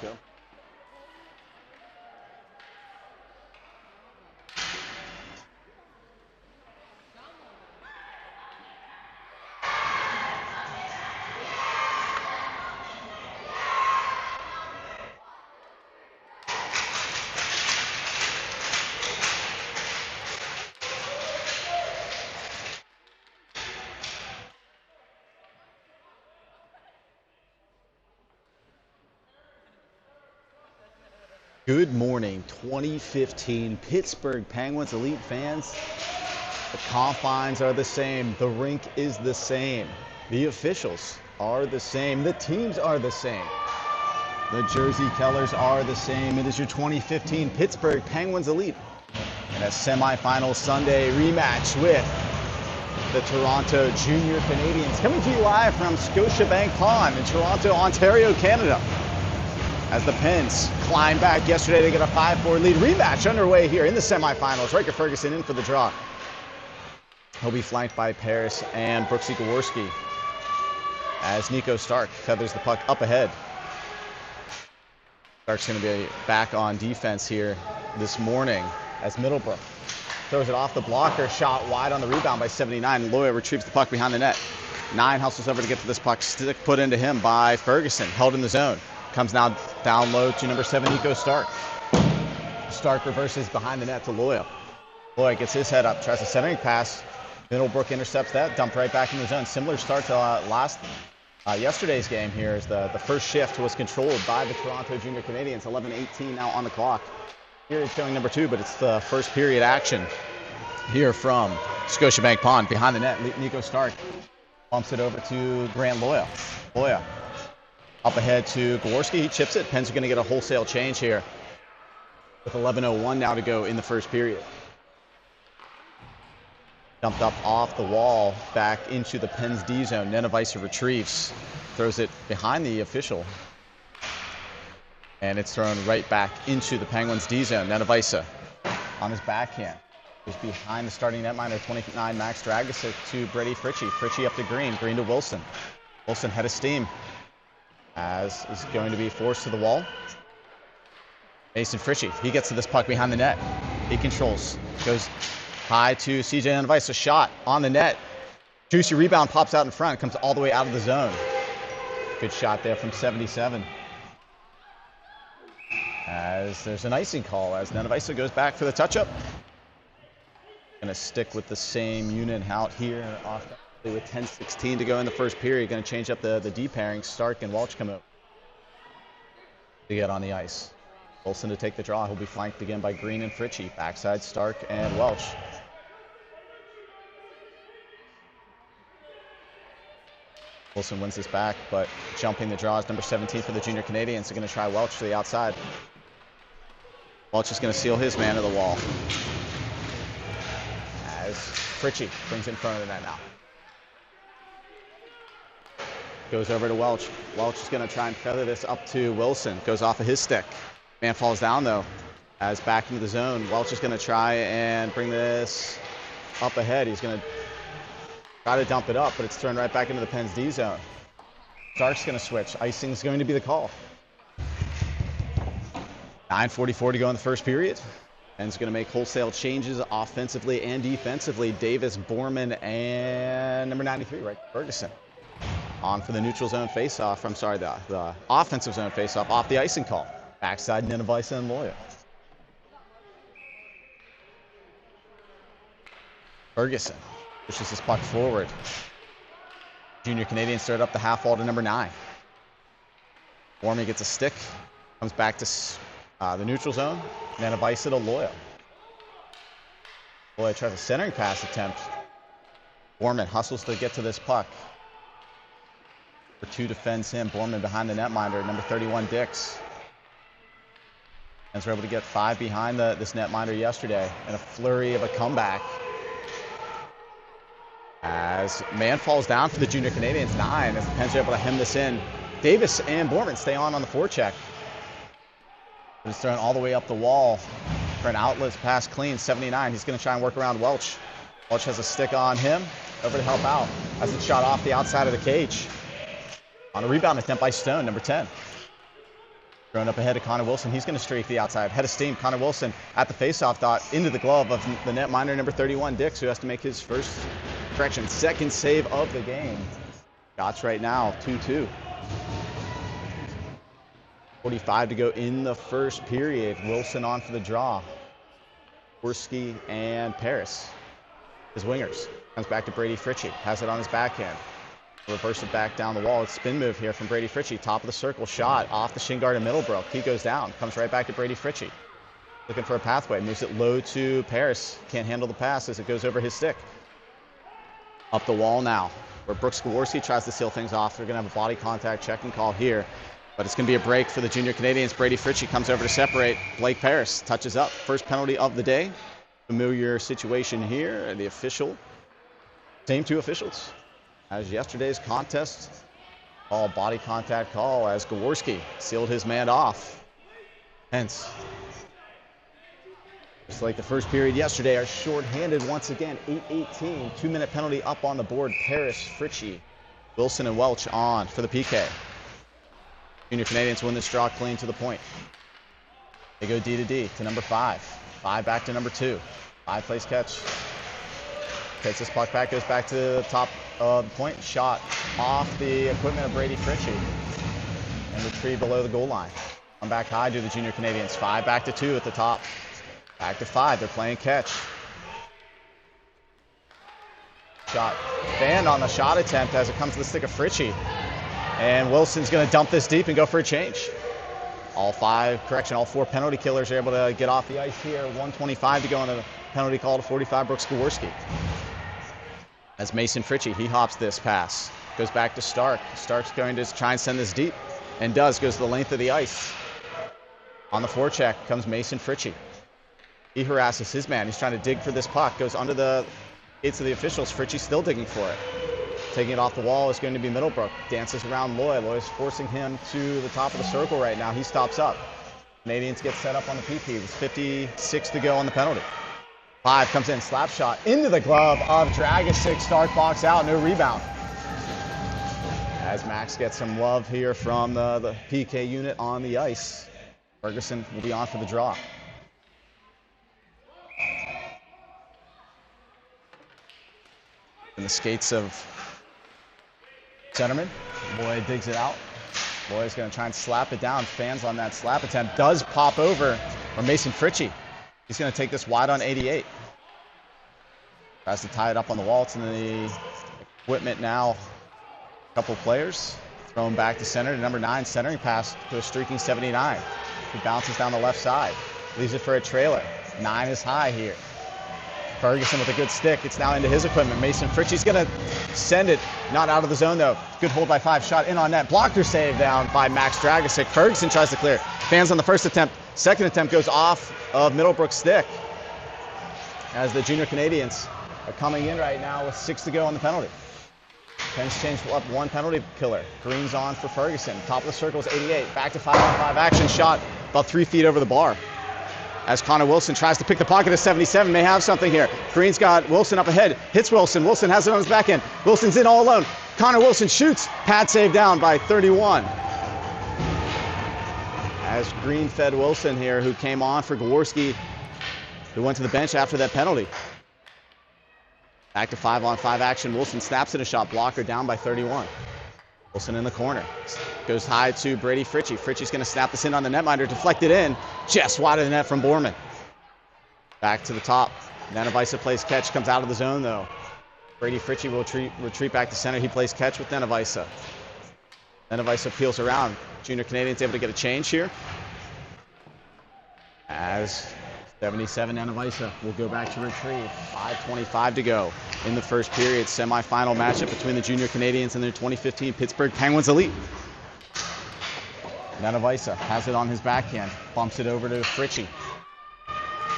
Go. Good morning, 2015 Pittsburgh Penguins elite fans. The confines are the same. The rink is the same. The officials are the same. The teams are the same. The jersey colors are the same. It is your 2015 Pittsburgh Penguins elite in a semifinal Sunday rematch with the Toronto Junior Canadiens. Coming to you live from Scotiabank Pond in Toronto, Ontario, Canada. As the Pens climb back yesterday to get a 5-4 lead. Rematch underway here in the semifinals. Riker Ferguson in for the draw. He'll be flanked by Paris and Brooksy Gaworski as Nico Stark feathers the puck up ahead. Stark's going to be back on defense here this morning as Middlebrook throws it off the blocker. Shot wide on the rebound by 79. Loya retrieves the puck behind the net. 9 hustles over to get to this puck. Stick put into him by Ferguson. Held in the zone. Comes now down low to number 7, Nico Stark. Stark reverses behind the net to Loya. Loya gets his head up, tries a centering pass. Middlebrook intercepts that, dumped right back in the zone. Similar start to yesterday's game here as the first shift was controlled by the Toronto Junior Canadiens. 11:18 now on the clock. Here is showing number 2, but it's the first period action here from Scotiabank Pond. Behind the net, Nico Stark bumps it over to Grant Loya. Loya up ahead to Gaworski. He chips it. Pens are going to get a wholesale change here with 11:01 now to go in the first period. Dumped up off the wall back into the Pens D zone. Nenevisa retrieves. Throws it behind the official. And it's thrown right back into the Penguins D zone. Nenevisa on his backhand. He's behind the starting netminder, 29 Max Dragic to Brady Fritchie. Fritchie up to Green. Green to Wilson. Wilson head of steam. As is going to be forced to the wall. Mason Fritchie, he gets to this puck behind the net. He controls, goes high to CJ Nenevisa, a shot on the net. Juicy rebound, pops out in front, comes all the way out of the zone. Good shot there from 77. As there's an icing call as Nenevisa goes back for the touch-up. Gonna stick with the same unit out here offensively with 10:16 to go in the first period. Going to change up the D pairing. Stark and Welch come out to get on the ice. Wilson to take the draw. He'll be flanked again by Green and Fritchie. Backside Stark and Welch. Wilson wins this back, but jumping the draw is number 17 for the Junior Canadiens. They're going to try Welch to the outside. Welch is going to seal his man to the wall. As Fritchie brings in front of the net now. Goes over to Welch. Welch is going to try and feather this up to Wilson. Goes off of his stick. Man falls down, though. As back into the zone, Welch is going to try and bring this up ahead. He's going to try to dump it up, but it's thrown right back into the Pens D zone. Stark's going to switch. Icing's going to be the call. 9:44 to go in the first period. Pens going to make wholesale changes offensively and defensively. Davis, Borman, and number 93, right, Ferguson. On for the neutral zone faceoff. I'm sorry, the offensive zone faceoff off the icing call. Backside Nenevisa and Loya. Ferguson pushes this puck forward. Junior Canadiens start up the half wall to number 9. Borman gets a stick. Comes back to the neutral zone. Nenevisa to Loya. Loya tries a centering pass attempt. Borman hustles to get to this puck. For 2 defends him. Borman behind the netminder, number 31, Dix. And we're able to get 5 behind this netminder yesterday in a flurry of a comeback. As man falls down for the Junior Canadiens, 9, as the Pens are able to hem this in. Davis and Borman stay on the forecheck. It's thrown all the way up the wall for an outlet pass clean, 79. He's going to try and work around Welch. Welch has a stick on him, over to help out. As it's shot off the outside of the cage. On a rebound attempt by Stone, number 10. Thrown up ahead of Connor Wilson. He's going to streak the outside. Head of steam. Connor Wilson at the faceoff dot into the glove of the netminder number 31, Dix, who has to make his second save of the game. Shots right now, 2-2. 45 to go in the first period. Wilson on for the draw. Gorski and Paris, his wingers. Comes back to Brady Fritchie. Has it on his backhand. Reverse it back down the wall. It's spin move here from Brady Fritchie. Top of the circle shot off the shin guard of Middlebrook. He goes down. Comes right back to Brady Fritchie. Looking for a pathway. Moves it low to Paris. Can't handle the pass as it goes over his stick. Up the wall now, where Brooks Gaworski tries to seal things off. They're going to have a body contact check and call here. But it's going to be a break for the Junior Canadiens. Brady Fritchie comes over to separate. Blake Paris touches up. First penalty of the day. Familiar situation here. The official. Same two officials as yesterday's contest. All body contact call as Gaworski sealed his man off. Hence, just like the first period yesterday, are shorthanded once again. 8-18. 2-minute penalty up on the board. Paris, Fritchie, Wilson, and Welch on for the PK. Junior Canadiens win this draw clean to the point. They go D to D to number 5. 5 back to number 2. 5 plays catch. Takes this puck back, goes back to the top of the point. Shot off the equipment of Brady Fritchie. And retrieved below the goal line. Come back high to the Junior Canadiens. 5 back to 2 at the top. Back to 5. They're playing catch. Shot banned on the shot attempt as it comes to the stick of Fritchie. And Wilson's going to dump this deep and go for a change. All 4 penalty killers are able to get off the ice here. 1:25 to go on a penalty call to 45, Brooks Gaworski. As Mason Fritchie, he hops this pass. Goes back to Stark. Stark's going to try and send this deep. And does. Goes the length of the ice. On the forecheck comes Mason Fritchie. He harasses his man. He's trying to dig for this puck. Goes under the gates of the officials. Fritchie's still digging for it. Taking it off the wall is going to be Middlebrook. Dances around Loy. Loy's forcing him to the top of the circle right now. He stops up. Canadians get set up on the PP. With 56 to go on the penalty. 5 comes in. Slap shot into the glove of Dragicic. Stark box out. No rebound. As Max gets some love here from the PK unit on the ice. Ferguson will be on for the draw. In the skates of centerman. Loy digs it out. Loy's going to try and slap it down. Fans on that slap attempt. Does pop over. Or Mason Fritchie. He's going to take this wide on 88. Tries to tie it up on the wall. It's in the equipment now. A couple players. Thrown back to center to number 9. Centering pass to a streaking 79. He bounces down the left side. Leaves it for a trailer. 9 is high here. Ferguson with a good stick. It's now into his equipment. Mason Fritchie's going to send it. Not out of the zone, though. Good hold by 5. Shot in on net. Blocker save down by Max Dragicic. Ferguson tries to clear. Fans on the first attempt. Second attempt goes off of Middlebrook's stick. As the Junior Canadiens are coming in right now with 6 to go on the penalty. Pens change up 1 penalty killer. Green's on for Ferguson. Top of the circle is 88. Back to 5-on-5 action. Shot about 3 feet over the bar. As Connor Wilson tries to pick the pocket of 77, may have something here. Green's got Wilson up ahead, hits Wilson. Wilson has it on his back end. Wilson's in all alone. Connor Wilson shoots. Pad save down by 31. As Green fed Wilson here, who came on for Gaworski, who went to the bench after that penalty. Back to 5-on-5 action. Wilson snaps in a shot. Blocker down by 31. Wilson in the corner. Goes high to Brady Fritchie. Fritchie's going to snap this in on the netminder. Deflect it in. Just wide of the net from Borman. Back to the top. Nenevisa plays catch. Comes out of the zone, though. Brady Fritchie will retreat back to center. He plays catch with Nenevisa. Nenevisa peels around. Junior Canadiens able to get a change here. As 77 Nenevisa will go back to retrieve. 5:25 to go in the first period. Semifinal matchup between the Junior Canadiens and their 2015 Pittsburgh Penguins elite. Nenevisa has it on his backhand. Bumps it over to Fritchie.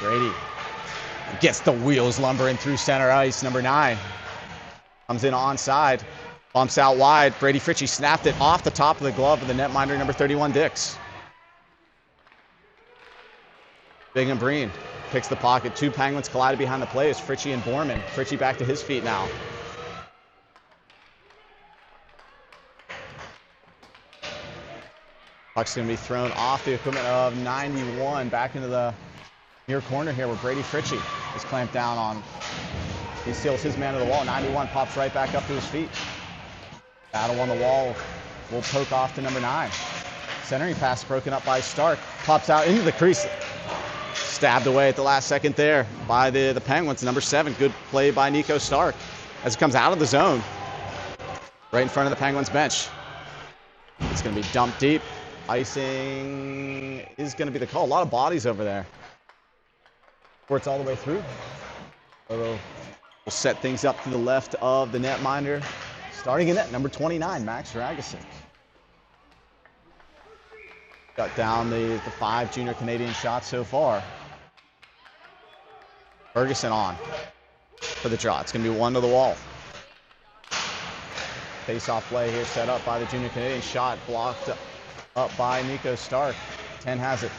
Brady gets the wheels lumbering through center ice. Number 9 comes in onside. Bumps out wide. Brady Fritchie snapped it off the top of the glove of the netminder, number 31, Dix. Bingham Breen picks the pocket. 2 Penguins collided behind the play as Fritchie and Borman. Fritchie back to his feet now. Puck's going to be thrown off the equipment of 91 back into the near corner here where Brady Fritchie is clamped down on. He steals his man to the wall. 91 pops right back up to his feet. Battle on the wall will poke off to number 9. Centering pass broken up by Stark. Pops out into the crease. Stabbed away at the last second there by the Penguins. Number 7, good play by Nico Stark as it comes out of the zone. Right in front of the Penguins bench. It's going to be dumped deep. Icing is going to be the call. A lot of bodies over there. Squirts all the way through. We'll set things up to the left of the netminder. Starting in net, number 29, Max Dragicic. Got down the 5 junior Canadian shots so far. Ferguson on for the draw. It's going to be one to the wall. Face-off play here set up by the junior Canadian. Shot blocked up by Nico Stark. 10 has it.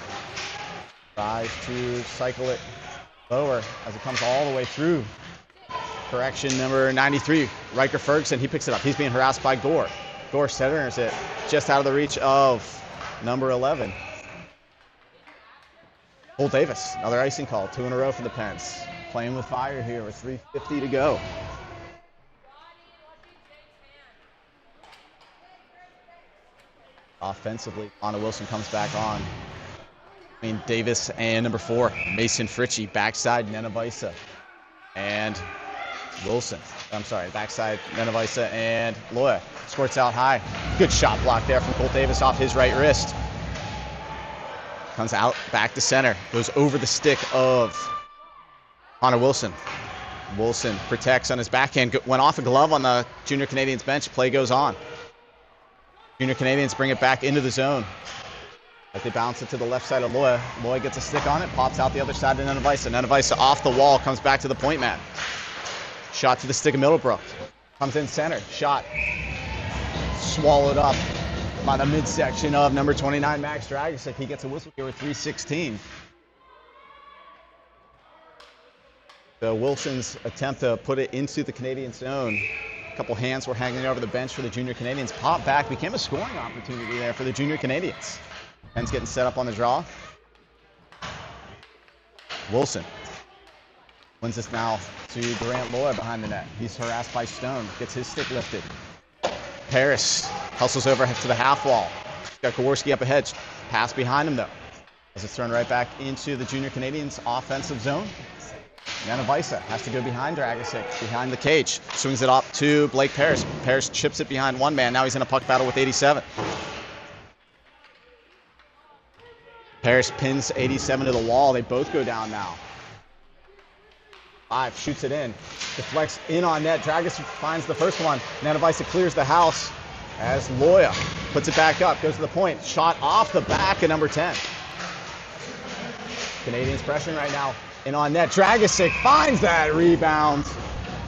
Tries to cycle it lower as it comes all the way through. Correction, number 93, Riker Ferguson. He picks it up. He's being harassed by Gore. Gore centers it just out of the reach of number 11. Cole Davis, another icing call. 2 in a row for the Pens. Playing with fire here with 3:50 to go. Offensively, Anna Wilson comes back on. I mean, Davis and number 4, Mason Fritchie, backside Nenevisa. And Wilson, I'm sorry, backside Nenevisa and Loya. Squirts out high. Good shot block there from Cole Davis off his right wrist. Comes out, back to center. Goes over the stick of Connor Wilson. Wilson protects on his backhand. Went off a glove on the junior Canadiens bench. Play goes on. Junior Canadiens bring it back into the zone. As they bounce it to the left side of Loya. Loya gets a stick on it, pops out the other side to Nenevisa. Nenevisa off the wall, comes back to the point man. Shot to the stick of Middlebrook. Comes in center. Shot. Swallowed up by the midsection of number 29, Max Dragicic. He gets a whistle here with 3:16. So Wilson's attempt to put it into the Canadian zone. A couple hands were hanging over the bench for the junior Canadiens. Pop back, became a scoring opportunity there for the junior Canadiens. Pens getting set up on the draw. Wilson wins this now to Durant Loya behind the net. He's harassed by Stone. Gets his stick lifted. Paris hustles over to the half wall. Got Kowarski up ahead. Pass behind him though. As it's thrown right back into the junior Canadiens offensive zone. Nenevisa has to go behind Dragicic, behind the cage. Swings it up to Blake Paris. Paris chips it behind one man. Now he's in a puck battle with 87. Paris pins 87 to the wall. They both go down now. 5 shoots it in. Deflects in on net. Dragicic finds the first one. Nenevisa clears the house as Loya puts it back up. Goes to the point. Shot off the back of number 10. Canadiens pressuring right now. In on net. Dragicic finds that rebound.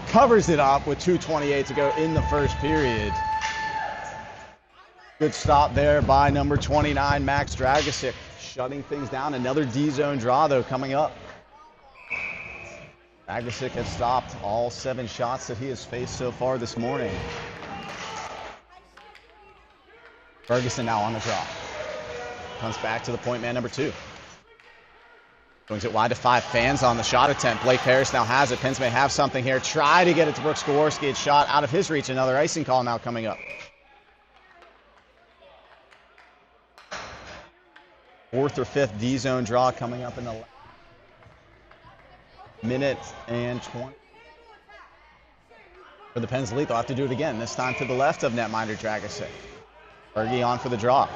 Covers it up with 2:28 to go in the first period. Good stop there by number 29, Max Dragicic. Shutting things down. Another D-zone draw, though, coming up. Dragicic has stopped all 7 shots that he has faced so far this morning. Ferguson now on the draw. Comes back to the point man, number 2. Brings it wide to 5. Fans on the shot attempt. Blake Harris now has it. Pens may have something here. Try to get it to Brooks Kowarski. It's shot out of his reach. Another icing call now coming up. 4th or 5th D-zone draw coming up in the minute and 20. For the Pens lead, they'll have to do it again. This time to the left of netminder Dragicic. Fergie on for the draw.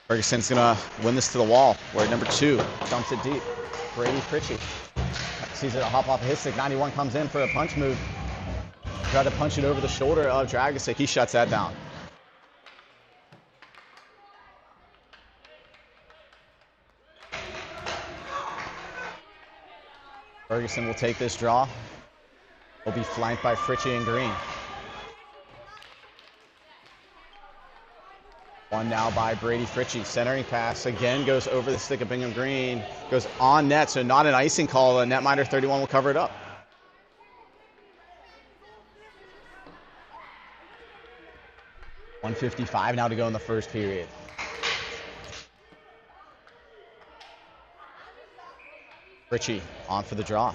Ferguson's going to win this to the wall, where number 2 dumps it deep. Brady Fritchie sees it hop off of his stick. 91 comes in for a punch move. Tried to punch it over the shoulder of Dragicic. He shuts that down. Ferguson will take this draw. Will be flanked by Fritchie and Green. One now by Brady Fritchie. Centering pass again goes over the stick of Bingham Green. Goes on net, so not an icing call. The netminder 31 will cover it up. 1:55 now to go in the first period. Ritchie on for the draw.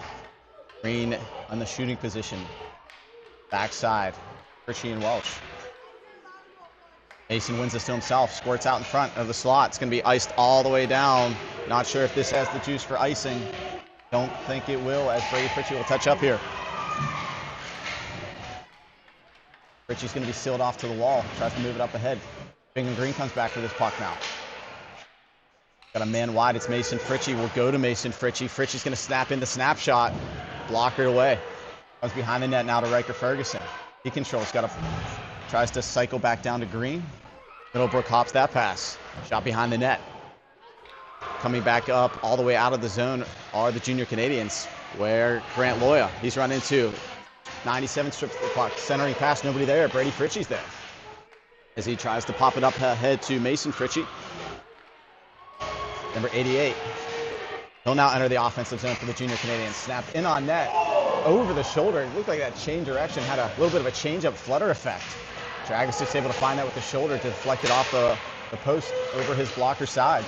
Green on the shooting position. Backside. Ritchie and Welch. Mason wins this to himself. Squirts out in front of the slot. It's going to be iced all the way down. Not sure if this has the juice for icing. Don't think it will, as Brady Ritchie will touch up here. Ritchie's going to be sealed off to the wall. Tries to move it up ahead. Bingham Green comes back with his puck now. Got a man wide. It's Mason Fritchie. Will go to Mason Fritchie. Fritchie's going to snap into snapshot. Blockered away. Comes behind the net now to Riker Ferguson. He controls. Tries to cycle back down to Green. Middlebrook hops that pass. Shot behind the net. Coming back up all the way out of the zone are the Junior Canadiens, where Grant Loya, he's run into 97 strips the puck. Centering pass, nobody there. Brady Fritchie's there. As he tries to pop it up ahead to Mason Fritchie. Number 88. He'll now enter the offensive zone for the Junior Canadiens. Snapped in on net, over the shoulder. It looked like that change direction had a little bit of a change-up flutter effect. Dragostic's able to find that with the shoulder to deflect it off the post over his blocker side.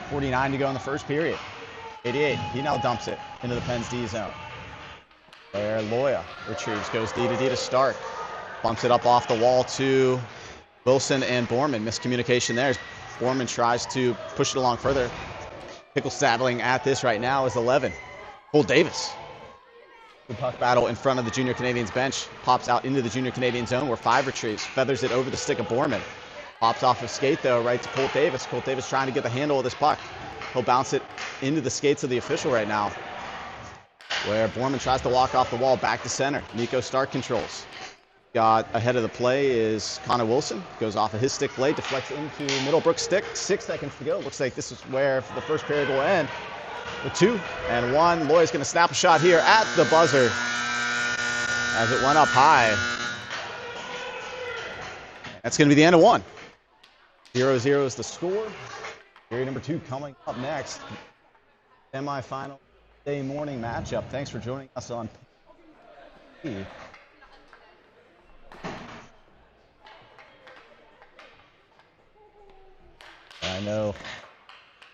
49 to go in the first period. 88, he now dumps it into the Pens D zone. There, Loya retrieves, goes D to start. Bumps it up off the wall to Wilson and Borman. Miscommunication there. Borman tries to push it along further. Pickle saddling at this right now is 11. Cole Davis. The puck battle in front of the Junior Canadiens bench. Pops out into the Junior Canadian zone where 5 retrieves. Feathers it over the stick of Borman. Pops off of skate though, right to Colt Davis. Colt Davis trying to get the handle of this puck. He'll bounce it into the skates of the official right now, where Borman tries to walk off the wall back to center. Nico Stark controls. Got ahead of the play is Connor Wilson. Goes off of his stick blade, deflects into Middlebrook's stick. 6 seconds to go. Looks like this is where the first period will end. With 2 and 1. Loya's going to snap a shot here at the buzzer as it went up high. That's going to be the end of 1. 0-0 is the score. Period number 2 coming up next. Semifinal day morning matchup. Thanks for joining us on P. I know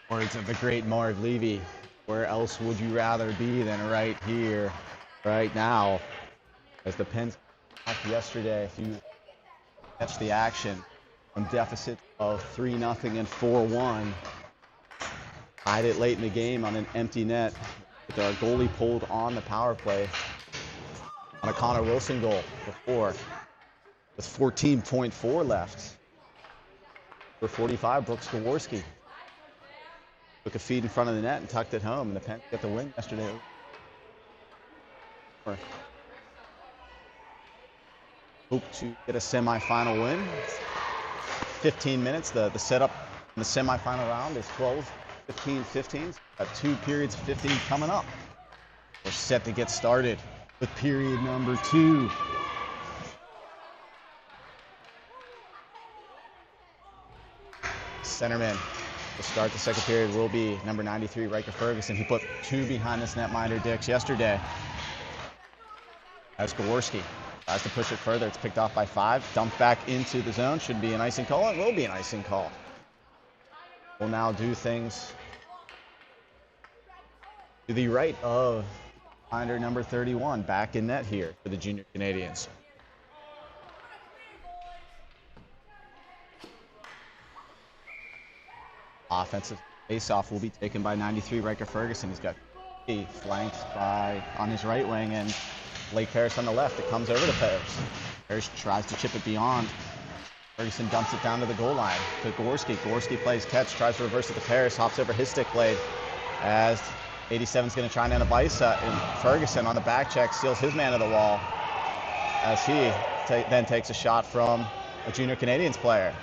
words of the great Marv Levy. Where else would you rather be than right here, right now? As the Pens yesterday, if you catch the action, on deficit of 3-0 and 4-1. Tied it late in the game on an empty net with our goalie pulled on the power play on a Connor Wilson goal before with 14.4 left. For 45, Brooks Jaworski took a feed in front of the net and tucked it home, and the Pens got the win yesterday. Hope to get a semifinal win. 15 minutes. The setup in the semifinal round is 12, 15, 15. Got 2 periods of 15 coming up. We're set to get started with period number 2. Centerman to start the second period will be number 93, Riker Ferguson. He put 2 behind this netminder Dix yesterday. As Jaworski tries to push it further. It's picked off by 5. Dumped back into the zone. Should be an icing call. It will be an icing call. We'll now do things to the right of finder number 31. Back in net here for the Junior Canadiens. Offensive face-off will be taken by 93 Riker Ferguson. He's got flanked by on his right wing and Blake Harris on the left. It comes over to Harris. Harris tries to chip it beyond. Ferguson dumps it down to the goal line to Jaworski. Jaworski plays catch, tries to reverse it to Harris, hops over his stick blade as 87's going to try and end a vice. And Ferguson on the back check steals his man to the wall as he then takes a shot from a Junior Canadiens player.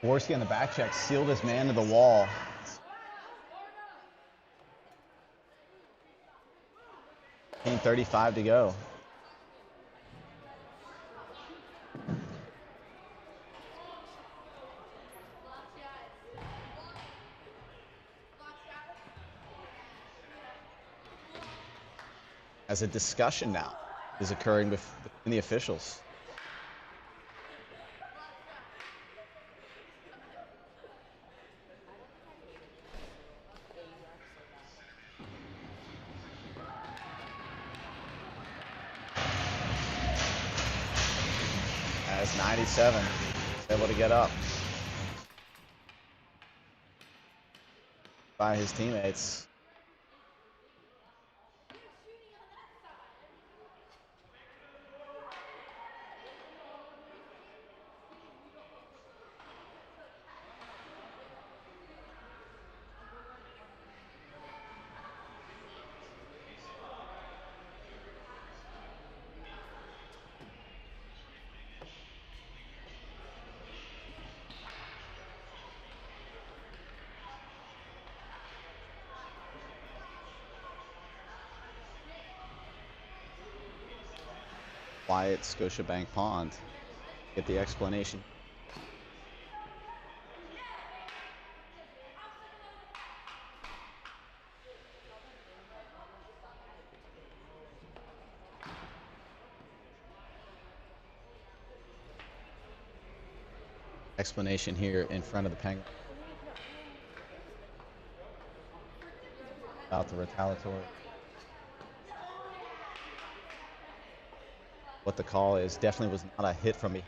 Jaworski on the back check sealed his man to the wall. $35 to go. as a discussion now is occurring between the officials. As 97 is able to get up by his teammates. Quiet Scotiabank Pond. Get the explanation. Explanation here in front of the Penguins about the retaliatory. What the call is definitely was not a hit from me.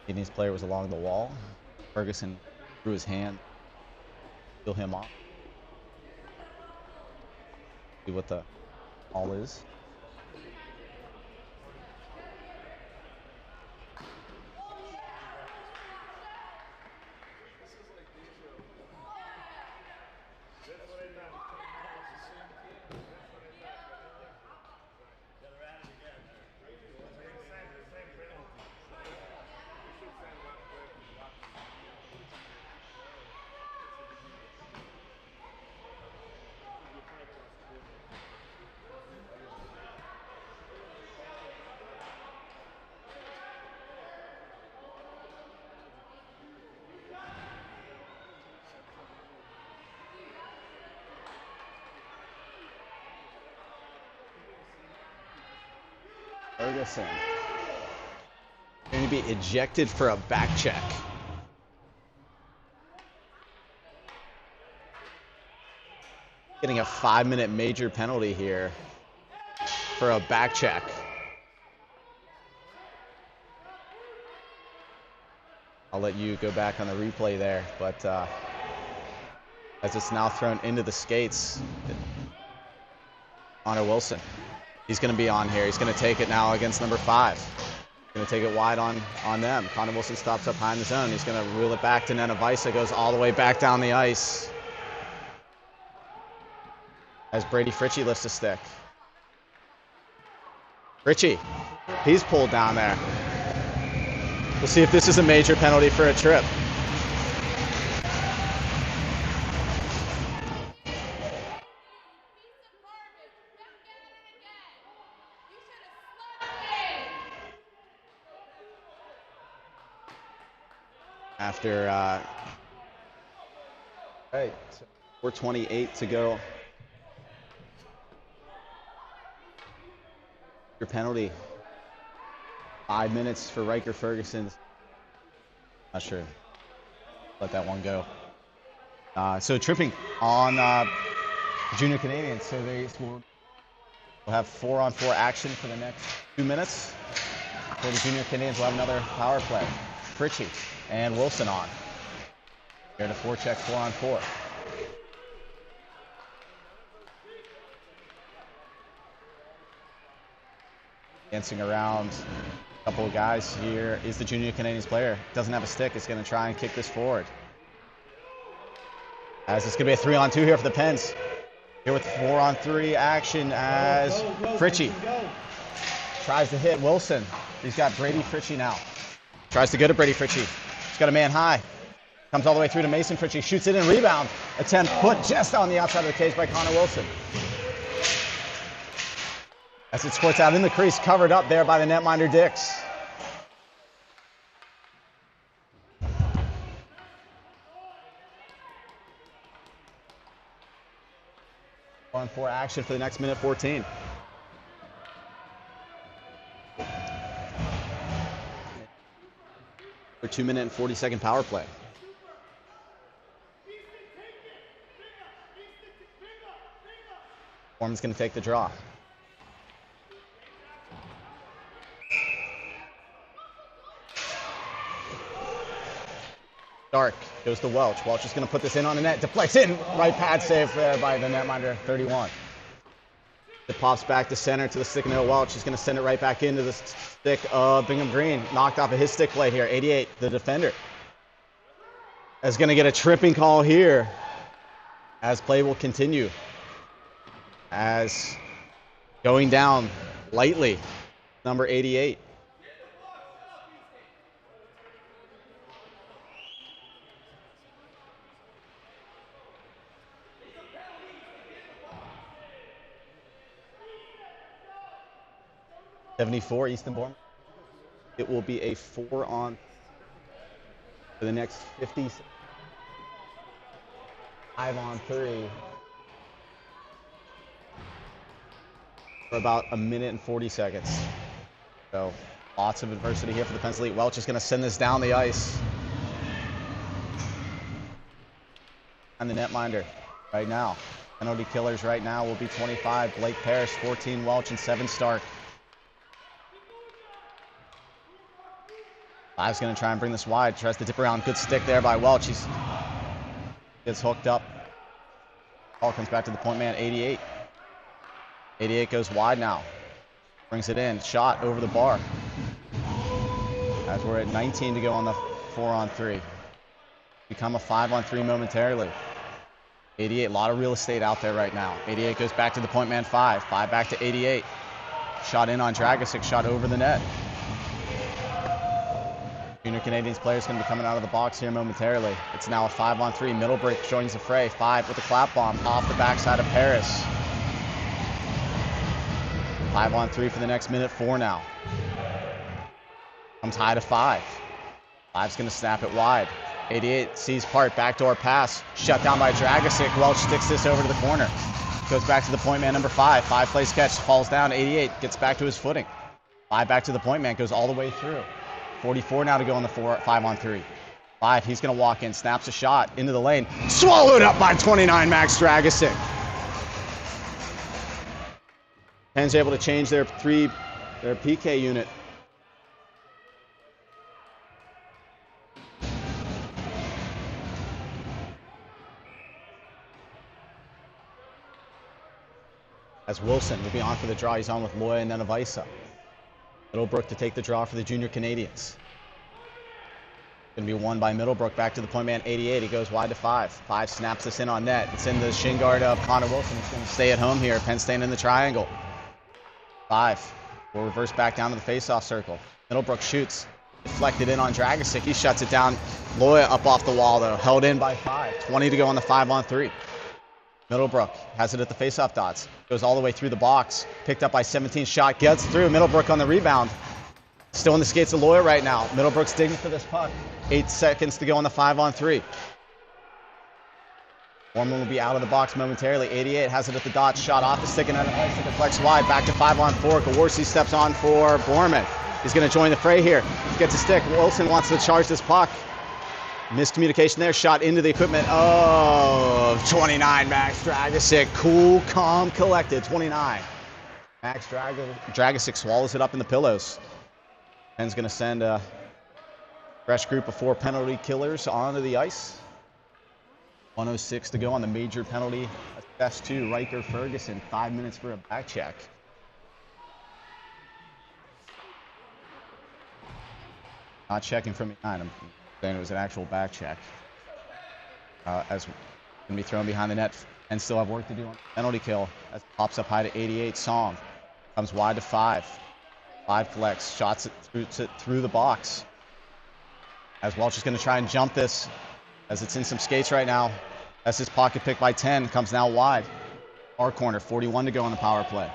Canadiens player was along the wall. Ferguson threw his hand, peel him off. See what the call is. Ferguson going to be ejected for a back check. Getting a 5-minute major penalty here for a back check. I'll let you go back on the replay there, but as it's now thrown into the skates, Connor Wilson. He's going to be on here. He's going to take it now against number 5. Going to take it wide on them. Connor Wilson stops up high in the zone. He's going to reel it back to Nenavisa. Goes all the way back down the ice. As Brady Fritchie lifts a stick. Fritchie, he's pulled down there. We'll see if this is a major penalty for a trip. After 4:28 to go. Your penalty. 5 minutes for Riker Ferguson. Not sure. Let that one go. So tripping on Junior Canadiens. So they will have 4-on-4 action for the next 2 minutes. For the Junior Canadiens, we'll have another power play. Fritchie and Wilson on. Here to forecheck 4-on-4. Dancing around a couple of guys here is the Junior Canadiens player. Doesn't have a stick. Is going to try and kick this forward. As it's going to be a 3-on-2 here for the Pens. Here with 4-on-3 action as Fritchie tries to hit Wilson. He's got Brady Fritchie now. Tries to go to Brady Fritchie. He's got a man high. Comes all the way through to Mason Fritchie. Shoots it in, rebound. Attempt put just on the outside of the cage by Connor Wilson. As it squirts out in the crease, covered up there by the netminder Dix. 4-on-4 action for the next minute 14. For 2-minute and 40-second power play. Foreman's going to take the draw. Stark goes to Welch. Welch is going to put this in on the net. Deflects in. Right pad save there by the netminder, 31. It pops back to center to the stick of Noah Welch. He's going to send it right back into the stick of Bingham Green. Knocked off of his stick play here. 88, the defender, is going to get a tripping call here as play will continue. As going down lightly, number 88. .74 Easton Bourne. It will be a 4-on for the next 50. 5-on-3 for about a minute and 40 seconds. So lots of adversity here for the Penns Elite. Welch is going to send this down the ice. And the netminder right now. Penalty killers right now will be 25. Blake Parrish, 14 Welch, and 7 Stark. Live's going to try and bring this wide. Tries to dip around. Good stick there by Welch. He gets hooked up. Ball comes back to the point man, 88. 88 goes wide now. Brings it in. Shot over the bar. As we're at 19 to go on the 4-on-3. Become a 5-on-3 momentarily. 88, a lot of real estate out there right now. 88 goes back to the point man, 5. 5 back to 88. Shot in on Dragosic. Shot over the net. Junior Canadiens players going to be coming out of the box here momentarily. It's now a 5-on-3. Middlebrook joins the fray. 5 with a clap bomb off the backside of Paris. 5-on-3 for the next minute 4 now. Comes high to 5. 5's going to snap it wide. 88 sees part. Backdoor pass. Shut down by Dragosic. Welch sticks this over to the corner. Goes back to the point man, number 5. 5 plays catch. Falls down. 88 gets back to his footing. 5 back to the point man. Goes all the way through. 44 now to go on the 5-on-3. 5, he's going to walk in, snaps a shot into the lane. Swallowed up by 29, Max Dragosic. Penn's able to change their PK unit. As Wilson will be on for the draw. He's on with Loya and Nenavisa. Middlebrook to take the draw for the Junior Canadiens. Going to be won by Middlebrook. Back to the point man, 88. He goes wide to 5. 5 snaps this in on net. It's in the shin guard of Connor Wilson. He's going to stay at home here. Penn staying in the triangle. 5 will reverse back down to the faceoff circle. Middlebrook shoots. Deflected in on Dragosic. He shuts it down. Loya up off the wall, though. Held in by 5. 20 to go on the 5-on-3. Middlebrook has it at the faceoff dots. Goes all the way through the box. Picked up by 17. Shot gets through. Middlebrook on the rebound. Still in the skates of Loya right now. Middlebrook's digging for this puck. 8 seconds to go on the 5-on-3. Foreman will be out of the box momentarily. 88 has it at the dots. Shot off the stick and out of ice. It deflects wide. Back to 5-on-4. Gaworski steps on for Borman. He's going to join the fray here. Gets a stick. Wilson wants to charge this puck. Miscommunication there. Shot into the equipment of 29, Max Dragosic. Cool, calm, collected. 29. Max Dragosic swallows it up in the pillows. Penn's going to send a fresh group of 4 penalty killers onto the ice. 1:06 to go on the major penalty. Best 2, Riker Ferguson. 5 minutes for a back check. Not checking from behind him. Saying it was an actual back check. As going to be thrown behind the net and still have work to do on the penalty kill. As pops up high to 88. Song comes wide to 5. 5 collects, shots it through the box. As Welch is going to try and jump this, as it's in some skates right now. As his pocket pick by 10 comes now wide. Our corner, 41 to go on the power play.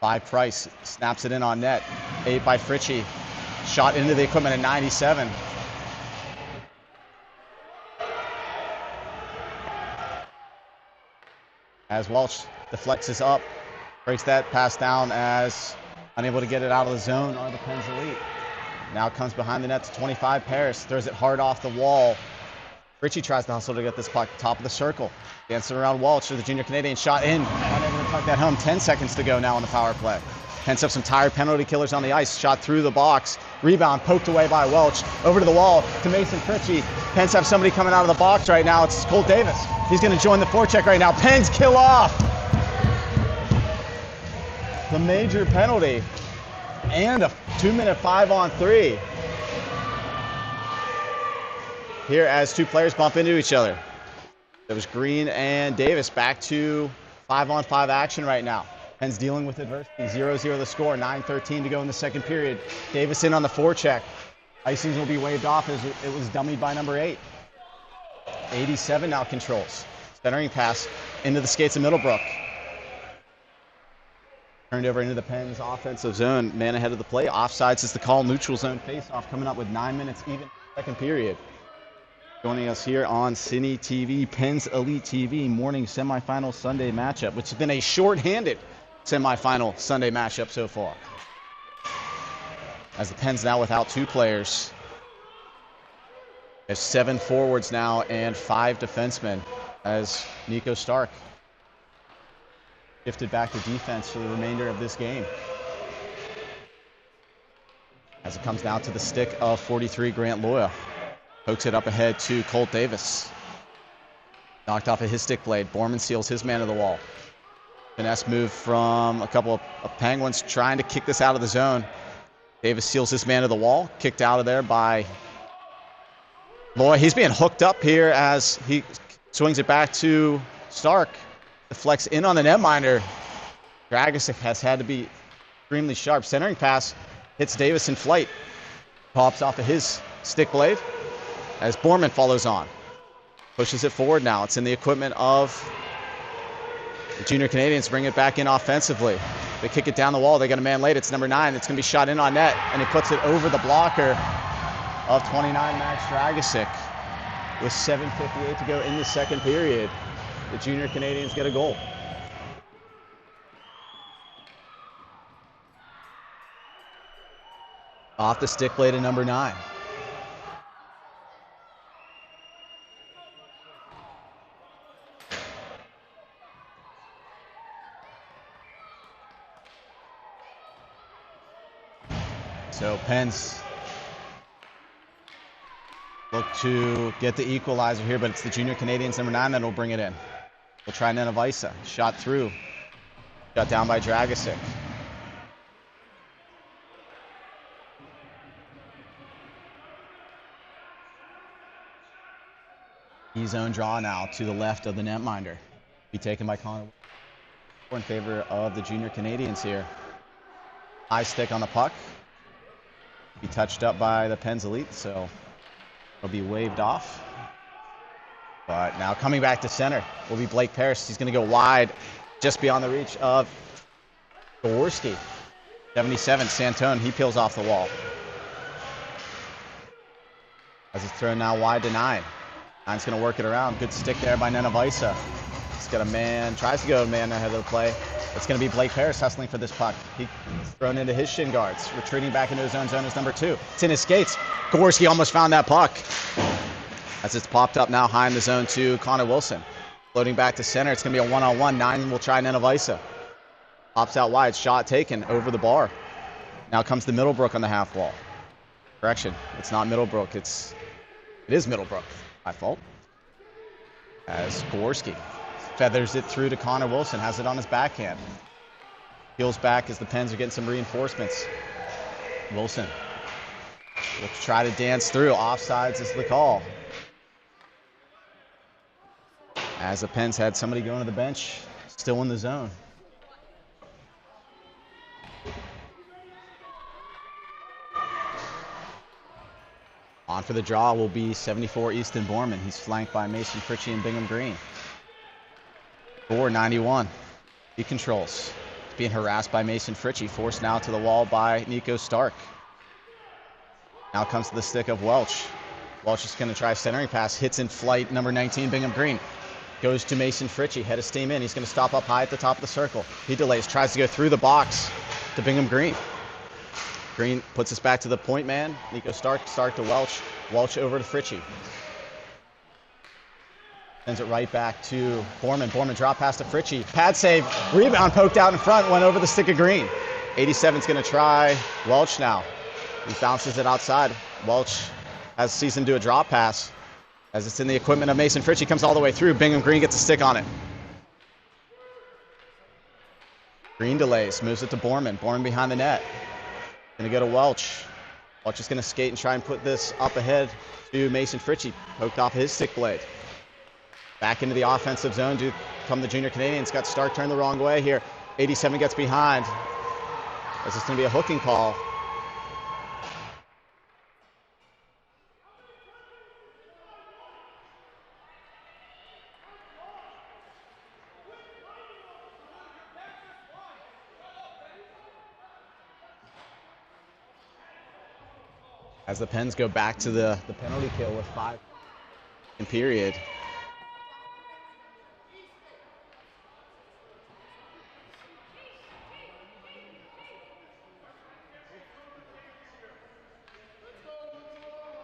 5 Price snaps it in on net. 8 by Fritchie. Shot into the equipment at 97. as Welch deflects up, breaks that pass down as unable to get it out of the zone are the Pens Elite. Now comes behind the net to 25, Paris, throws it hard off the wall. Ritchie tries to hustle to get this puck top of the circle. Dancing around Welch for the Junior Canadian, shot in, unable to tuck that home. 10 seconds to go now on the power play. Pens have some tired penalty killers on the ice, shot through the box. Rebound poked away by Welch, over to the wall to Mason Ritchie. Pens have somebody coming out of the box right now, it's Colt Davis. He's gonna join the forecheck right now. Pens kill off the major penalty and a 2-minute 5-on-3 here as two players bump into each other. There was Green and Davis back to 5-on-5 action right now. Pens dealing with adversity. 0-0 the score. 9:13 to go in the second period. Davis in on the forecheck. Icings will be waved off as it was dummied by number 8. 87 now controls. Centering pass into the skates of Middlebrook. Turned over into the Pens offensive zone. Man ahead of the play. Offsides is the call. Neutral zone faceoff coming up with 9 minutes even second period. Joining us here on Cine TV, Pens Elite TV, morning semifinal Sunday matchup, which has been a short-handed semifinal Sunday matchup so far. As the Pens now without 2 players. There's 7 forwards now and 5 defensemen as Nico Stark shifted back to defense for the remainder of this game. As it comes down to the stick of 43, Grant Loya. Pokes it up ahead to Colt Davis. Knocked off of his stick blade. Borman seals his man of the wall. Finesse move from a couple of Penguins trying to kick this out of the zone. Davis seals his man of the wall. Kicked out of there by Loy. He's being hooked up here as he swings it back to Stark. Deflects in on the netminder. Dragicic has had to be extremely sharp. Centering pass hits Davis in flight. Pops off of his stick blade as Borman follows on. Pushes it forward now. It's in the equipment of the Junior Canadiens. Bring it back in offensively. They kick it down the wall. They got a man late. It's number 9. It's going to be shot in on net, and he puts it over the blocker of 29, Max Dragicic. With 7:58 to go in the second period, the Junior Canadiens get a goal. Off the stick blade of number 9. So Pens look to get the equalizer here, but it's the Junior Canadiens number 9 that will bring it in. We'll try Nenavisa. Shot through. Shot down by Dragicic. E-zone draw now to the left of the netminder. Be taken by Connor in favor of the Junior Canadiens here. High stick on the puck. Be touched up by the Pens Elite, so it'll be waved off. But now coming back to center will be Blake Parrish. He's going to go wide, just beyond the reach of Jaworski. 77, Santone, he peels off the wall. As it's thrown now wide to 9. 9's going to work it around. Good stick there by Nenavisa. He's got a man, tries to go man ahead of the play. It's going to be Blake Parrish hustling for this puck. He's thrown into his shin guards. Retreating back into his own zone is number 2. It's in his skates. Jaworski almost found that puck. As it's popped up now high in the zone to Connor Wilson. Floating back to center. It's going to be a 1-on-1. 9 will try Nenavisa. Pops out wide. Shot taken over the bar. Now comes the Middlebrook on the half wall. Correction. It's not Middlebrook. It is Middlebrook. My fault. As Jaworski feathers it through to Connor Wilson. Has it on his backhand. Peels back as the Pens are getting some reinforcements. Wilson will try to dance through. Offsides is the call. As the Pens had somebody going to the bench, still in the zone. On for the draw will be 74 Easton Borman. He's flanked by Mason Pritchie and Bingham Green. 491. He controls. Being harassed by Mason Fritchie. Forced now to the wall by Nico Stark. Now comes to the stick of Welch. Welch is going to try centering pass. Hits in flight, number 19, Bingham Green. Goes to Mason Fritchie, head of steam in. He's going to stop up high at the top of the circle. He delays, tries to go through the box to Bingham Green. Green puts us back to the point man. Nico Stark to Welch. Welch over to Fritchie. Sends it right back to Borman. Borman drop pass to Fritchie. Pad save, rebound poked out in front, went over the stick of Green. 87's going to try Welch now. He bounces it outside. Welch sees him do a drop pass. As it's in the equipment of Mason Fritchie, comes all the way through. Bingham Green gets a stick on it. Green delays, moves it to Borman. Borman behind the net. Gonna go to Welch. Welch is gonna skate and try and put this up ahead to Mason Fritchie. Poked off his stick blade. Back into the offensive zone to come the Junior Canadiens. Got Stark turned the wrong way here. 87 gets behind. As it's gonna be a hooking call. As the Pens go back to the penalty kill with 5 in period.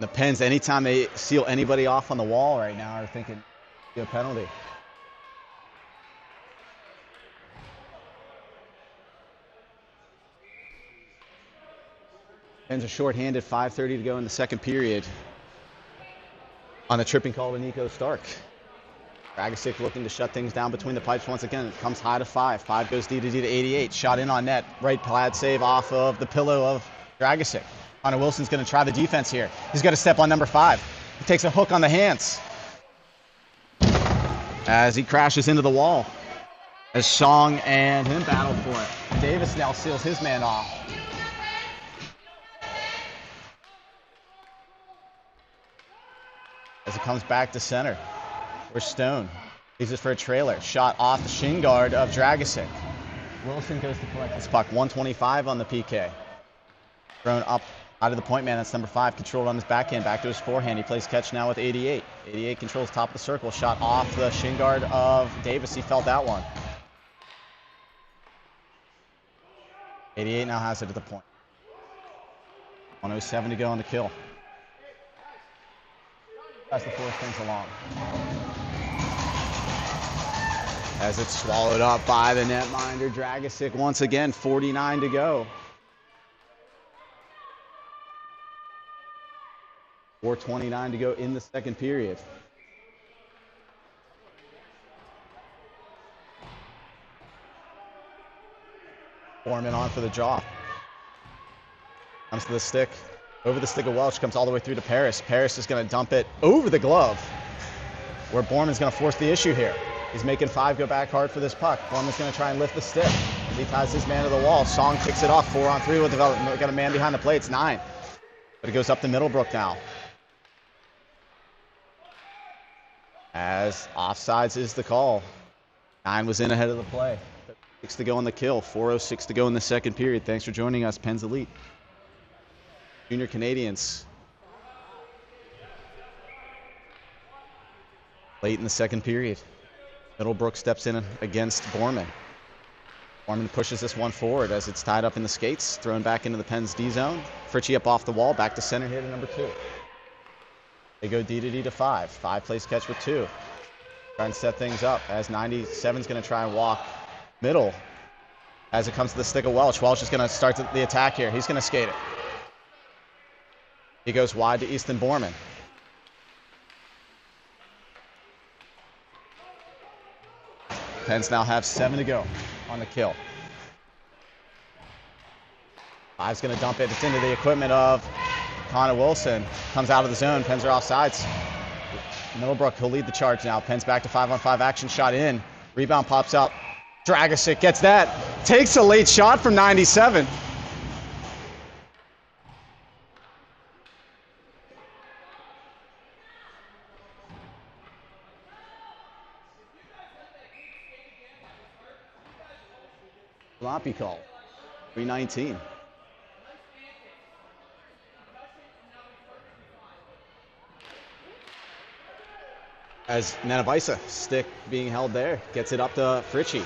The Pens, anytime they seal anybody off on the wall right now, are thinking, a penalty. Pens are shorthanded, 5:30 to go in the second period. On a tripping call to Nico Stark. Dragicic looking to shut things down between the pipes once again. It comes high to 5. 5 goes D to 88. Shot in on net. Right pad save off of the pillow of Dragicic. Connor Wilson's going to try the defense here. He's got to step on number 5. He takes a hook on the hands. As he crashes into the wall. As Song and him battle for it. Davis now seals his man off. As it comes back to center, where Stone leaves it for a trailer. Shot off the shin guard of Dragicic. Wilson goes to collect this puck. 125 on the PK. Thrown up out of the point man. That's number 5. Controlled on his backhand. Back to his forehand. He plays catch now with 88. 88 controls top of the circle. Shot off the shin guard of Davis. He felt that one. 88 now has it at the point. 107 to go on the kill. Tries to force things along. As it's swallowed up by the netminder, Dragicic once again, 49 to go. 4:29 to go in the second period. Foreman on for the draw. Comes to the stick. Over the stick of Welch, comes all the way through to Paris. Paris is going to dump it over the glove, where Borman's going to force the issue here. He's making 5 go back hard for this puck. Borman's going to try and lift the stick. He ties his man to the wall. Song kicks it off. 4-on-3 with development. Got a man behind the plate. It's 9. But it goes up to Middlebrook now. As offsides is the call. 9 was in ahead of the play. 6 to go on the kill. 4:06 to go in the second period. Thanks for joining us, Pens Elite. Junior Canadiens. Late in the second period. Middlebrook steps in against Borman. Borman pushes this one forward as it's tied up in the skates. Thrown back into the Pens D zone. Fritchie up off the wall. Back to center here to number 2. They go D to D to 5. 5 plays catch with 2. Try and set things up as 97's going to try and walk middle. As it comes to the stick of Welch. Welch is going to start the attack here. He's going to skate it. He goes wide to Easton Borman. Pens now have 7 to go on the kill. 5's going to dump it. It's into the equipment of Connor Wilson. Comes out of the zone. Pens are off sides. Middlebrook, he'll lead the charge now. Pens back to 5-on-5 action. Shot in. Rebound pops up. Dragicic gets that. Takes a late shot from 97. Sloppy call. 3:19. As Nenevisa, stick being held there, gets it up to Fritchie.